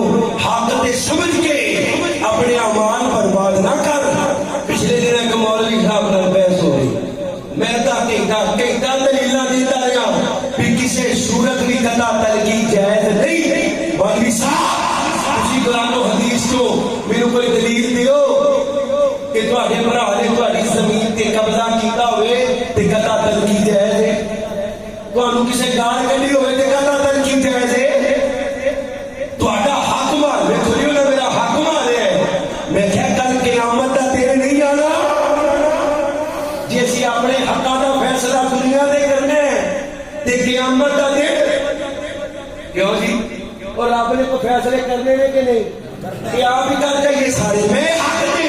حق تے سمجھ کے اپنے اعمال برباد نہ کر. پچھلے دن ایک مولوی صاحب نال بحث ہو گئی. میں کہتا دلیلاں دیتا رہا بھی کسی صورت بھی قطع تلقی جائز نہیں. مولوی صاحب تسی قرآن و حدیث کو میرے کوئی دلیل دیو کہ تواڈے بھرا نے تواڈی زمین تے قبضہ کیتا ہوئے تے قطع تلقی جائز ہے. تانوں کسے گال کڈی ہوئے تے قطع تلقی جائز ہے. تواڈا حق مار میں تھوڑی ہونا میرا حق مارے. میں کیا کل قیامت دا دن نہیں آنا جی اسی اپنے حقاں دا فیصلہ دنیا تے کرنا ہے تے قیامت دا دن کیوں جی اور آپ نے کو فیصلے کرنے نے کہ نہیں کہ آپ ہی کر جائیے سارے میں حق دے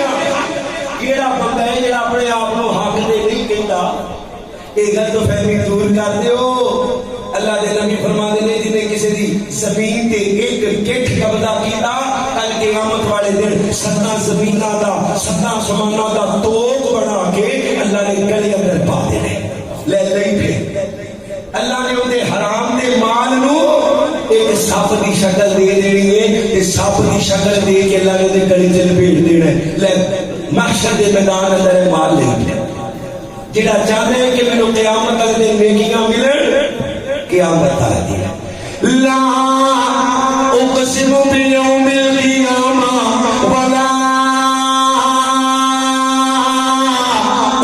کیڑا بندہ ہے جڑا اپنے آپ کو حق دے نہیں کہتا. یہ غلط فہمی دور کر دیو. اللہ دے نبی فرماتے ہیں جنہیں کسی دی زمین تے ایک گٹھ قبضہ کیتا کل قیامت والے دن 7 زمیناں دا 7 آسماناں دا توق بنا کے اللہ نے گلے اندر پا دینے لے لئی پھر. اللہ نے اندے حرام دے مال نو ایک سپ دی شکل دے دینی ہے تے سپ دی شکل دے کے اللہ نے اندے گلے چ لپیٹ دینا ہے. لے محشر دے میدان اندر مال لے کے جڑا چاہتا ہے کہ میرے قیامت تک دے نیکیاں ملن قیامت آ گئی. لا اقسم بیوم القیامہ ولا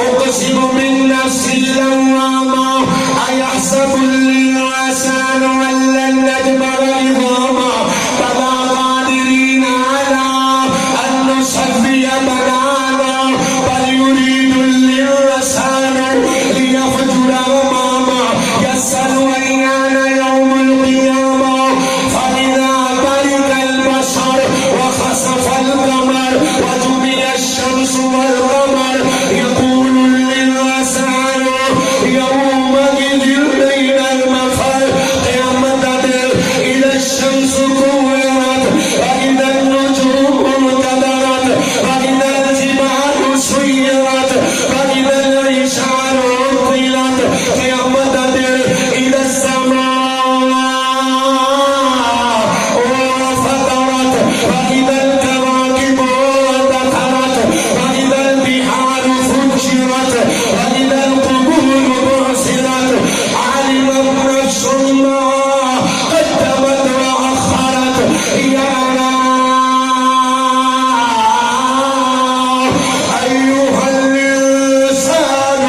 اقسم بالنفس اللوامہ ایحسب الانسان ان لن نجمع عظامہ بلا قادرین علی ان نسوی بنانا بل یرید الانسان لیفجر امامہ یسأل ایان یوم القیامہ فإذا برق البصر وخسف القمر وجمع الشمس والقمر يقول الإنسان يومئذ أين المفر. قیامت دل إذا الشمس كورت وإذا النجوم انكدرت وإذا الجبال سيرت وإذا العشار عطلت. قیامت دل إذا السماء انفطرت وإذا الكواكب انتثرت وإذا البحار فجرت وإذا القبور بعثرت. علمت نفس ما قدمت وأخرت. يا أيها الإنسان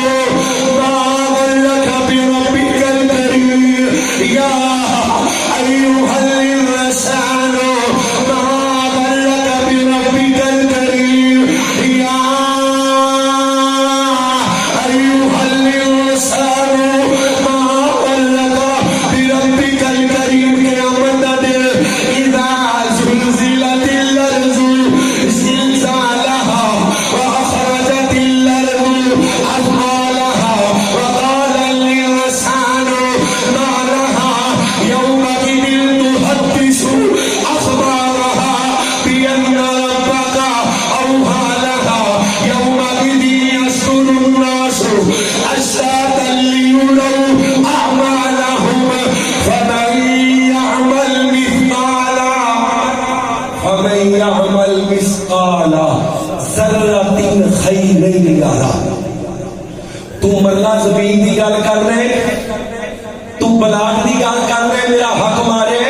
ما غرك بربك الكريم. يا أيها الإنسان ما غرك بربك الكريم. يا أيها الإنسان ما غرك بربك الكريم. قیامت دل إذا زلزلت الأرض زلزالها وأخرجت الأرض أثقالها وقال الإنسان ما لها يومئذ تحدث أخبارها بأن ربك أوحى لها. يومئذ يصدر الناس أشتاتا ليروا أعمالهم فمن يعمل مثقال ذرة خيرا يره. تو مرلہ زمین دی گل کر رہے تو بلاٹ دی گل کر رہے میرا حق مارے.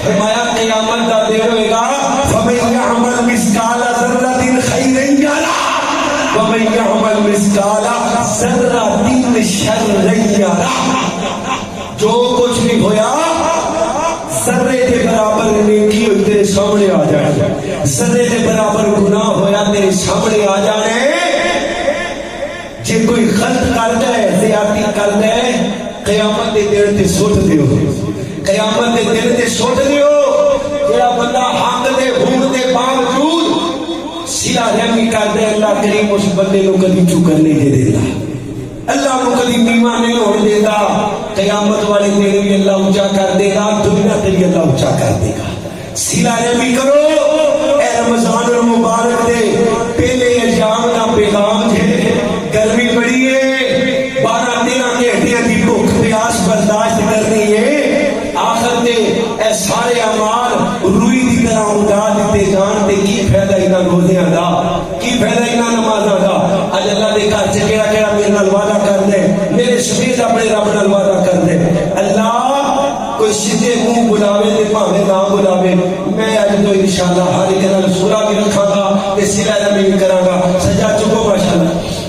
فرمایا قیامت دا دن ہوئے گا فمن يعمل مثقال ذرة خيرا يره ومن يعمل مثقال ذرة شرا يره. جو کچھ بھی ہویا ذرے کے برابر نیکی ہوئی تیرے سامنے آ جانے. ذرے کے برابر گناہ ہویا تیرے سامنے آ جانے. جے کوئی غلط کرتا ہے زیادتی کرتا ہے قیامت دے دن تے سٹ دیو. قیامت دے دن تے سٹ دیو. جڑا بندہ حق دے حقوق دے باوجود سیدھا رحمی کرتا ہے اللہ کریم اس بندے نو کبھی چکر نہیں دے دیتا. اللہ کو کبھی نیواں نہیں ہونے دیتا. قیامت والے دن بھی اللہ اونچا کر دے گا. دنیا تے بھی اللہ اونچا کر دے گا. سیدھا رحمی کرو. اے رمضان المبارک دے پہلے ایام دا پیغام ہے. گرمی بڑی ہے 12-13 گھنٹے دی بھوک پیاس برداشت کرنی ہے. سارے اعمال روئی دی طرح اڑا دیتے جان تے کی فائدہ انہاں روزیاں دا کی فائدہ انہاں نمازاں دا اج اللہ دے گھر چ کیڑا کیڑا میرے نال وعدہ کر دے میرے سمیت اپنے رب نال وعدہ کر دے اللہ کوئی سیدھے منہ بلاوے تے بھاوے نہ بلاوے میں اج تو انشاءاللہ ہر ایک نال سورہ بھی رکھاں گا تے صلہ رحمی بھی کراں گا سجا چکو ماشاءاللہ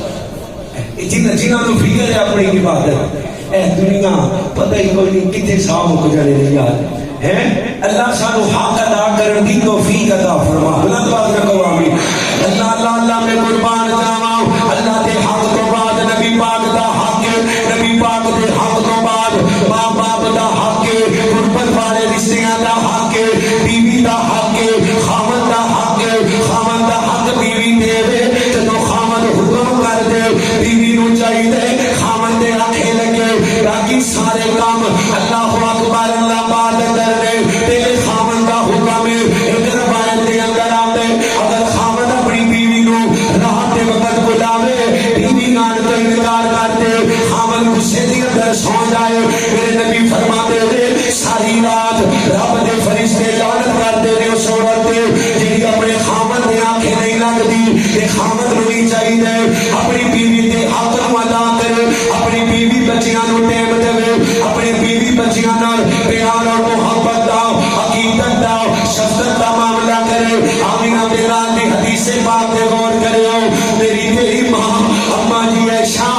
جنہاں نوں فکر ہے اپنی عبادت اے دنیا پتہ ہی کوئی نہیں کتنے سال مک جانے نہیں یار ہے اللہ سانو حق ادا کرن دی توفیق عطا فرما بلند آواز میں کہو آمین اللہ اللہ اللہ میں قربان جاواں اللہ دے حق تو بعد نبی پاک دا حق نبی پاک دے حق تو بعد ماں باپ دا حق غربت والے رشتیاں دا حق بیوی دا حق خاوند دا حق بیوی دے جدوں خاوند حکم کر دے بیوی نوں چاہیے خاوند دے آکھے لگے باقی سارے کام اللہ اکبر اللہ پاک کرے تیرے خاوند دا حکم ہے ادھر روایت دے اندر آتے اگر خاوند اپنی بیوی نوں رات دے وقت بلاوے بیوی نال تو انکار کر دے خاوند غصے دے اندر سو جائے میرے نبی فرماتے تھے ساری رات رب دے فرشتے لعنت کرتے نے اس عورت تے جڑی اپنے خاوند دے آنکھیں نہیں لگدی تے خاوند نوں نہیں چاہیے اپنی بیوی دے حق نوں ادا کرے اپنی بیوی بچیاں نوں ٹائم دے اپنی بیوی بچیاں نال پیار اور محبت دا عقیدت دا شفقت دا معاملہ کرے آمینہ بلال دی حدیث پاک تے غور کریو میری تیری ماں اما جی عائشہ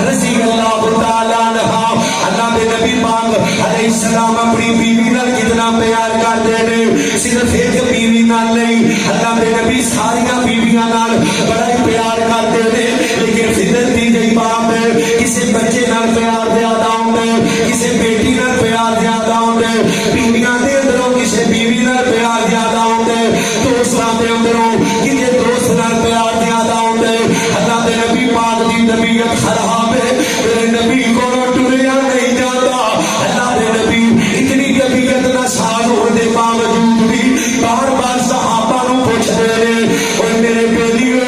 رضی اللہ تعالی عنہا اللہ دے نبی پاک علیہ السلام اپنی بیوی نال کتنا پیار کرتے ہیں صرف ایک بیوی نال نہیں اللہ دے نبی ساریاں بیویاں نال بڑا ہی پیار کرتے ہیں لیکن فطرت دی گئی بات ہے کسی بچے نال پیار زیادہ ہوتا ہے کسی بیٹی نال پیار زیادہ ہوتا ہے بیویاں دے اندروں کسی بیوی نال پیار زیادہ ہوتا ہے دوستاں دے اندروں کسی دوست نال پیار زیادہ ہوتا ہے اللہ دے نبی پاک دی طبیعت خراب ہے میرے نبی کو ٹریا نہیں جاتا اللہ دے نبی اتنی طبیعت ناساز ہونے دے باوجود بھی بار بار صحابہ نوں پوچھتے رہے اور میرے بیلیو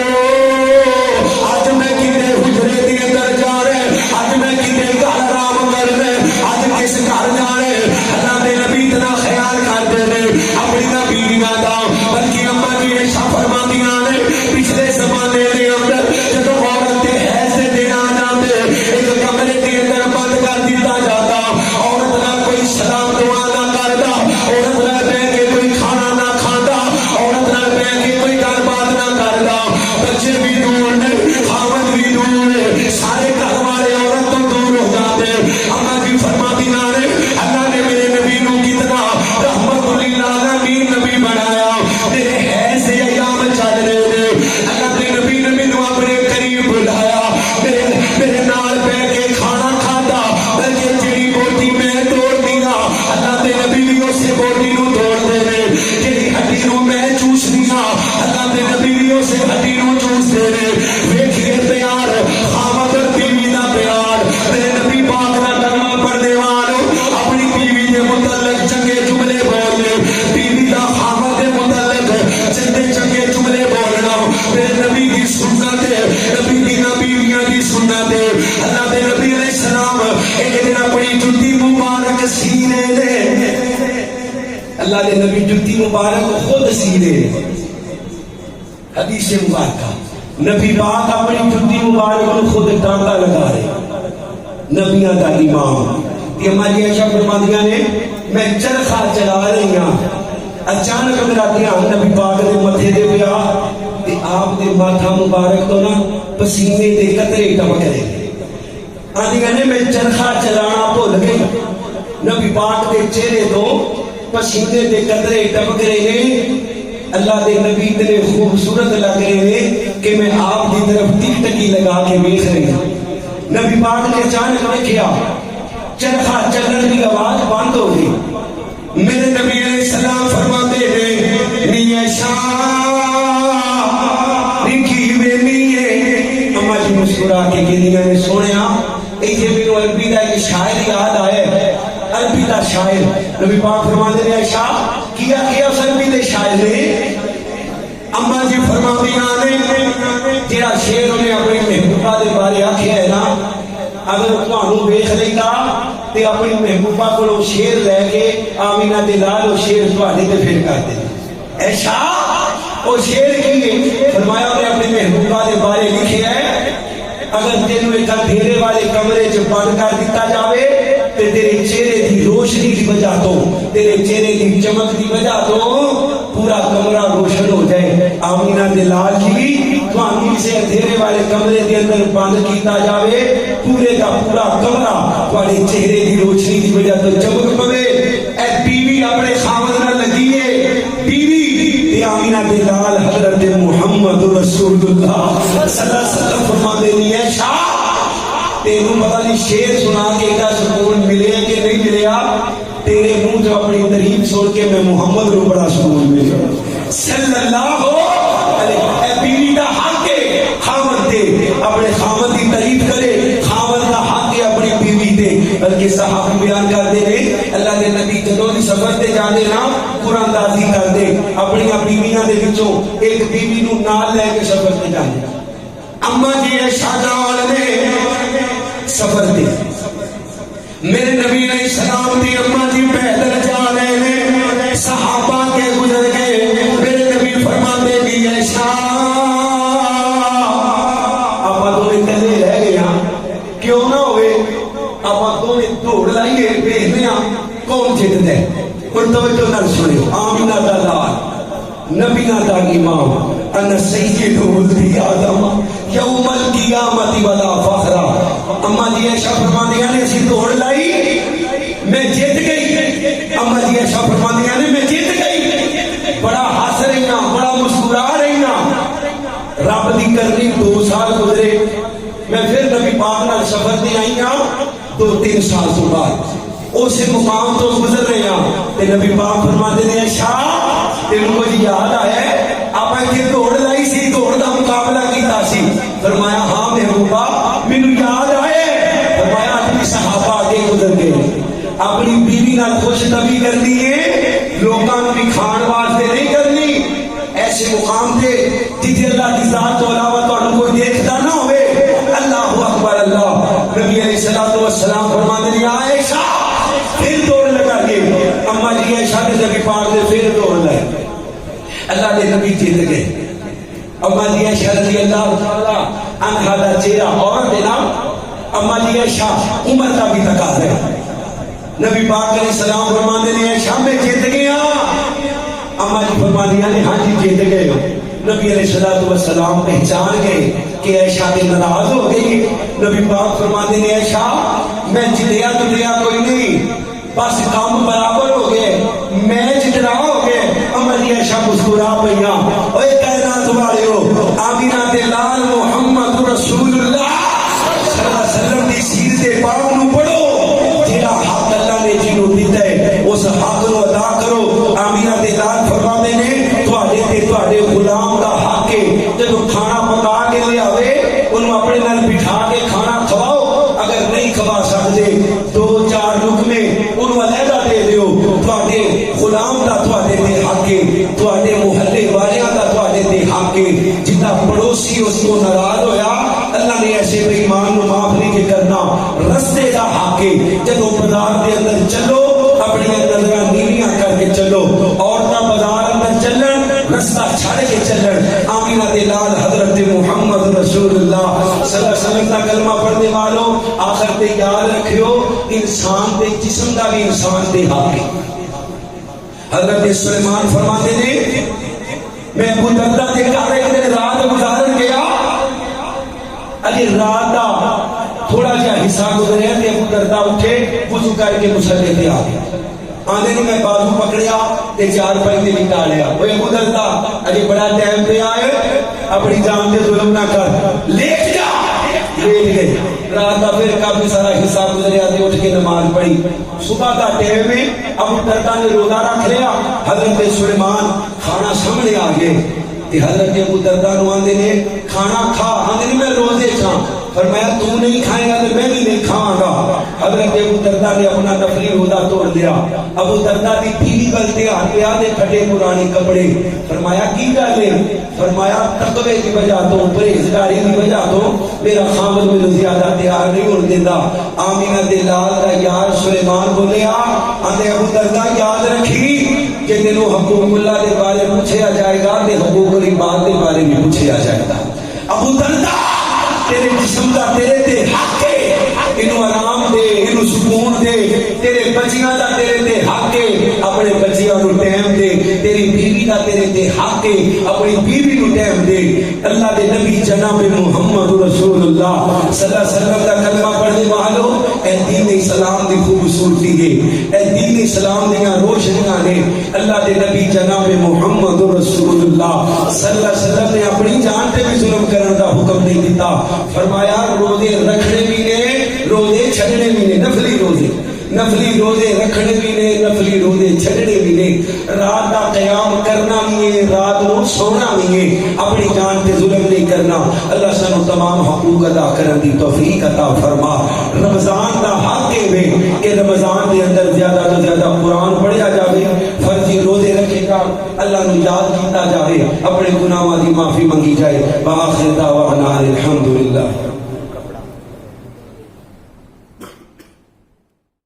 آج میں کنے حجرے دے اندر جا رہے آج میں کنے گھر آرام کر رہے آج کس گھر جا رہے اللہ دے نبی اتنا خیال کرتے رہے اپنی نہ بیویاں دا بلکہ اما جی عائشہ فرماندیاں نے پچھلے زمانے دے اندر جدوں عورت دے حیض دے دن آ جاندے ایک کمرے دے اندر بند کر دتا جاتا عورت نہ کوئی سلام دعا نہ کردا عورت نہ بیٹھ کے کوئی کھانا نہ کھاندا عورت نہ بیٹھ کے کوئی گل بات نہ کردا بچے بھی دور نے خاوند بھی دور نے سارے گھر والے عورت تو دور ہو جاتے اما جی فرماندیاں نے اللہ نے میرے نبی نوں کتنا رحمت للعالمین نبی بنایا میرے حیض سے ایام چل رہے تھے اللہ کے نبی نے مینوں اپنے قریب بلایا میرے نال بیٹھ کے کھانا کھادا بلکہ جڑی بوٹی میں توڑ دیا اللہ کے نبی بھی اسے بوٹی نوں توڑ دے رہے جڑی ہڈی نوں میں چوس دیا اللہ کے نبی بھی اسے ہڈی نوں چوس دے رہے ویکھیے پیار خاوند اور بیوی دا پیار میرے نبی پاک دا کلمہ پڑھنے والوں اپنی بیوی دے متعلق چنگے جملے بولنے بیوی دا خاوند دے متعلق چنگے جملے بولنا میرے نبی کی سنت ہے نبی دی بیویاں دی سنت ہے اللہ دے نبی علیہ السلام ایک دن اپنی جُتی مبارک سینے دے اللہ دے نبی جُتی مبارک خود سینے حدیث مبارکہ نبی پاک اپنی جُتی مبارک کو خود ٹانکا لگا رہے نبیاں دا امام یہ ہماری عائشہ فرماندیاں نے میں چرخا چلا رہی ہوں اچانک میرا دھیان نبی پاک دے متھے دے پیا تے آپ دے ماتھا مبارک تو نا پسینے دے قطرے ٹپک رہے آندیاں نے میں چرخا چلانا بھول گئی نبی پاک دے چہرے تو پسینے دے قطرے ٹپک رہے ہیں اللہ دے نبی اتنے خوبصورت لگ رہے ہیں کہ میں آپ دی طرف ٹک ٹکی لگا کے دیکھ رہی ہوں نبی پاک نے اچانک دیکھا چرخا چلن کی آواز بند ہو گئی میرے نبی علیہ السلام فرماتے ہیں نی عائشہ نکی وینی ہے اما جی مسکرا کے کہندیاں نے سونیا ایتھے مینوں عربی دا ایک شاعر یاد آیا عربی دا شاعر نبی پاک فرماتے ہیں عائشہ کیا اس عربی دے شاعر نے اما جی فرماندیاں نے جڑا شعر انہیں اپنی محبوبہ دے بارے آکھیا ہے نا اگر تانوں ویکھ لیندا تے اپنی محبوبہ کو شیر لے کے آمینہ دے لال وہ شیر تواڈے تے پھر کر دے ایشا وہ شیر کی ہے فرمایا انہیں اپنی محبوبہ دے بارے لکھے ہے اگر تینوں ایک اندھیرے والے کمرے چ بند کر دیتا جاوے تے تیرے چہرے دی روشنی دی وجہ تو تیرے چہرے دی چمک دی وجہ تو پورا کمرہ روشن ہو جائے آمینہ دے لال جی تھانوں سے اندھیرے والے کمرے دے اندر بند کیتا جاوے پورے دا پورا کمرہ تواڈے چہرے دی روشنی دی وجہ تو چمک پوے اے بیوی اپنے خاوند نال لگی ہے بیوی تے آمینہ دے لال حضرت محمد رسول اللہ صلی اللہ علیہ وسلم فرماندے نہیں ہے شاہ تینوں پتہ نہیں شیر سنا کے ایڈا سکون ملے کہ نہیں ملیا تیرے منہ جو اپنی تعریف سن کے میں محمد رو بڑا سکون ملیا صلی اللہ علیہ اے بیوی دا حق ہے خاوند تے اپنے خاوند دی تعریف کرے خاوند دا حق ہے اپنی بیوی تے بلکہ صحابہ بیان کرتے ہیں اللہ کے نبی جدوں دی سفر تے جاندے نا قرآن دازی کردے اپنی بیویاں دے وچوں ایک بیوی نو نال لے کے سفر تے جاندے اما جی عائشہ نال نے سفر دے میرے نبی علیہ السلام دی اما جی پیدل جا رہے ہیں صحابہ کے گزر گئے میرے نبی فرماندے بھی عائشہ آپ دونوں کلے رہ گئے ہاں کیوں نہ ہوئے آپ دونوں دوڑ لائیے دیکھنے ہاں کون جیت دے اور توجہ نہ سنو آمینہ دا لال نبینا دا امام انا سید ولد آدم یوم القیامت ولا فخر اما جی عائشہ فرماندیاں نے اسی دوڑ لائی میں جیت گئی اما جی عائشہ فرماندیاں نے میں جیت گئی بڑا ہنس رہی ہاں بڑا مسکرا رہی ہاں رب دی کرنی 2 سال گزرے میں پھر نبی پاک نال سفر تے آئی ہاں 2-3 سال تو بعد اس مقام تو گزر رہے ہیں تے نبی پاک فرماتے ہیں عائشہ تینوں مجھے یاد آیا ہے آپ ایتھے دوڑ لائی سی دوڑ دا مقابلہ کیتا سی فرمایا ہاں محبوبہ مینوں یاد آئے فرمایا اپنی صحابہ آگے گزر گئے اپنی بیوی نال خوش طبعی کرنی ہے لوکاں نوں بھی کھان واسطے نہیں کرنی ایسے مقام تے جتھے اللہ کی ذات تو علاوہ تانوں کوئی دیکھدا نہ ہوئے اللہ اکبر اللہ نبی علیہ الصلوۃ والسلام فرماتے ہیں عائشہ پھر دوڑ لگا کے اما جی عائشہ نے نبی پاک نے پھر دوڑ لائے اللہ نے نبی جیت گئے اما جی عائشہ رضی اللہ تعالی عنہا دا چہرہ اور دینا اما جی عائشہ عمر کا بھی تقاضا ہے نبی پاک علیہ السلام فرماتے ہیں عائشہ میں جیت گیا اما جی فرماتی ہیں ہاں جی جیت گئے ہو نبی علیہ الصلوۃ والسلام پہچان گئے کہ عائشہ کے ناراض ہو گئی نبی پاک فرماتے ہیں عائشہ میں جتیا کوئی نہیں بس کام برابر ہو گئے میں جتنا ہو گئے اما جی عائشہ مسکرا پئیاں اوے کائنات والے ہو آمینہ دے لال محمد رسول اللہ صلی اللہ علیہ وسلم دی سیرت پاک نو پڑھو جڑا حق اللہ نے جنوں دتا ہے اس حق نو ادا کرو آمینہ دے لال فرماتے نے تواڈے غلام دا حق ہے جدوں کھانا پکا کے لے آوے انہوں اپنے نال بٹھا کے کھانا کھواؤ اگر نہیں کھوا سکتے 2-4 لقمے انہوں علیحدہ دے دیو تواڈے غلام دا تواڈے تے حق ہے تواڈے محلے والیاں دا تواڈے تے حق ہے جتنا پڑوسی اس کو ناراض ہویا اللہ نے ایسے بے ایمان نو معاف نہیں کرنا رستے دا حق ہے جدوں بازار دے اندر چلو اپنی نظراں نیویاں کر کے چلو عورتاں بازار اندر چلن رستہ چھڑ کے چلن آمینہ دے لال حضرت محمد رسول اللہ صلی اللہ علیہ وسلم کا کلمہ پڑھنے والوں آخر تے یاد رکھیو انسان دے جسم دا بھی انسان دے حق ہے حضرت سلیمان فرماتے نے میں ابو دردہ دے گھر ایک دن رات گزارن گیا اگے رات دا تھوڑا جہا حصہ گزریا تے ابو دردہ اٹھے وضو کر کے مصلی تے آ گیا آنے نے میں بازو پکڑیا تے 4 پائے نکال لیا وہ ابو دردہ اجے بڑا ٹائم پہ آئے اپنی جان تے ظلم نہ کر لیٹ جا لیٹ گئے رات کا پھر کافی سارا حصہ گزریا تے اٹھ کے نماز پڑھی صبح کا ٹائم میں ابو دردہ نے روزہ رکھ لیا حضرت سلیمان کھانا سامنے آ گئے تے حضرت ابو دردہ نو آندے نے کھانا کھا آندے نے میں روزے کھا فرمایا تو نہیں کھائے گا تو میں بھی نہیں کھاؤں گا۔ حضرت ابو دردہ نے اپنا نفلی روزہ توڑ دیا۔ ابو دردہ دی بیوی بلتے ہاتھ پہ آدھے پھٹے پرانے کپڑے۔ فرمایا کی گل ہے؟ فرمایا تقوی کی وجہ تو، پرہیزگاری کی وجہ تو میرا خاوند مینوں زیادہ تیار نہیں ہون دیندا۔ آمینہ دے لال دا یار سلیمان بولیا آندے ابو دردہ یاد رکھی کہ تینوں حقوق اللہ دے بارے پوچھیا جائے گا تے حقوق العباد دے بارے بھی پوچھیا جائے گا۔ ابو دردہ تیرے جسم دا تیرے تے حق ہے، انہوں آرام دے، انہوں سکون دے، تیرے بچیاں دا تیرے تے حق ہے، اپنے بچیاں نو ٹائم دے، تیری بیوی دا تیرے تے حق ہے، اپنی بیوی نو ٹائم دے۔ اللہ دے نبی جناب محمد رسول اللہ صلی اللہ علیہ وسلم دا کلمہ پڑھنے والو، اے دین اسلام دی خوبصورتی ہے، اے دین اسلام دیاں روشنیاں نے۔ اللہ دے نبی جناب محمد رسول اللہ صلی اللہ علیہ وسلم نے اپنی جان تے بھی ظلم کرنے دا حکم نہیں دیتا۔ فرمایا روزے رکھنے بھی نے، روزے چھڑنے بھی نے، نفلی روزے، نفلی روزے رکھنے بھی نے، نفلی روزے چھڑنے بھی نے، رات کا قیام کرنا بھی ہے، رات کو سونا بھی ہے، اپنی جان پہ ظلم نہیں کرنا۔ اللہ سانو تمام حقوق ادا کرنے دی توفیق عطا فرما۔ رمضان دا حق ہے کہ رمضان دے اندر زیادہ تو زیادہ قرآن پڑھیا جاوے، فرضی روزے رکھے گا، اللہ نو یاد کیتا جائے، اپنے گناہاں دی معافی منگی جائے۔ وآخر دعوانا الحمدللہ۔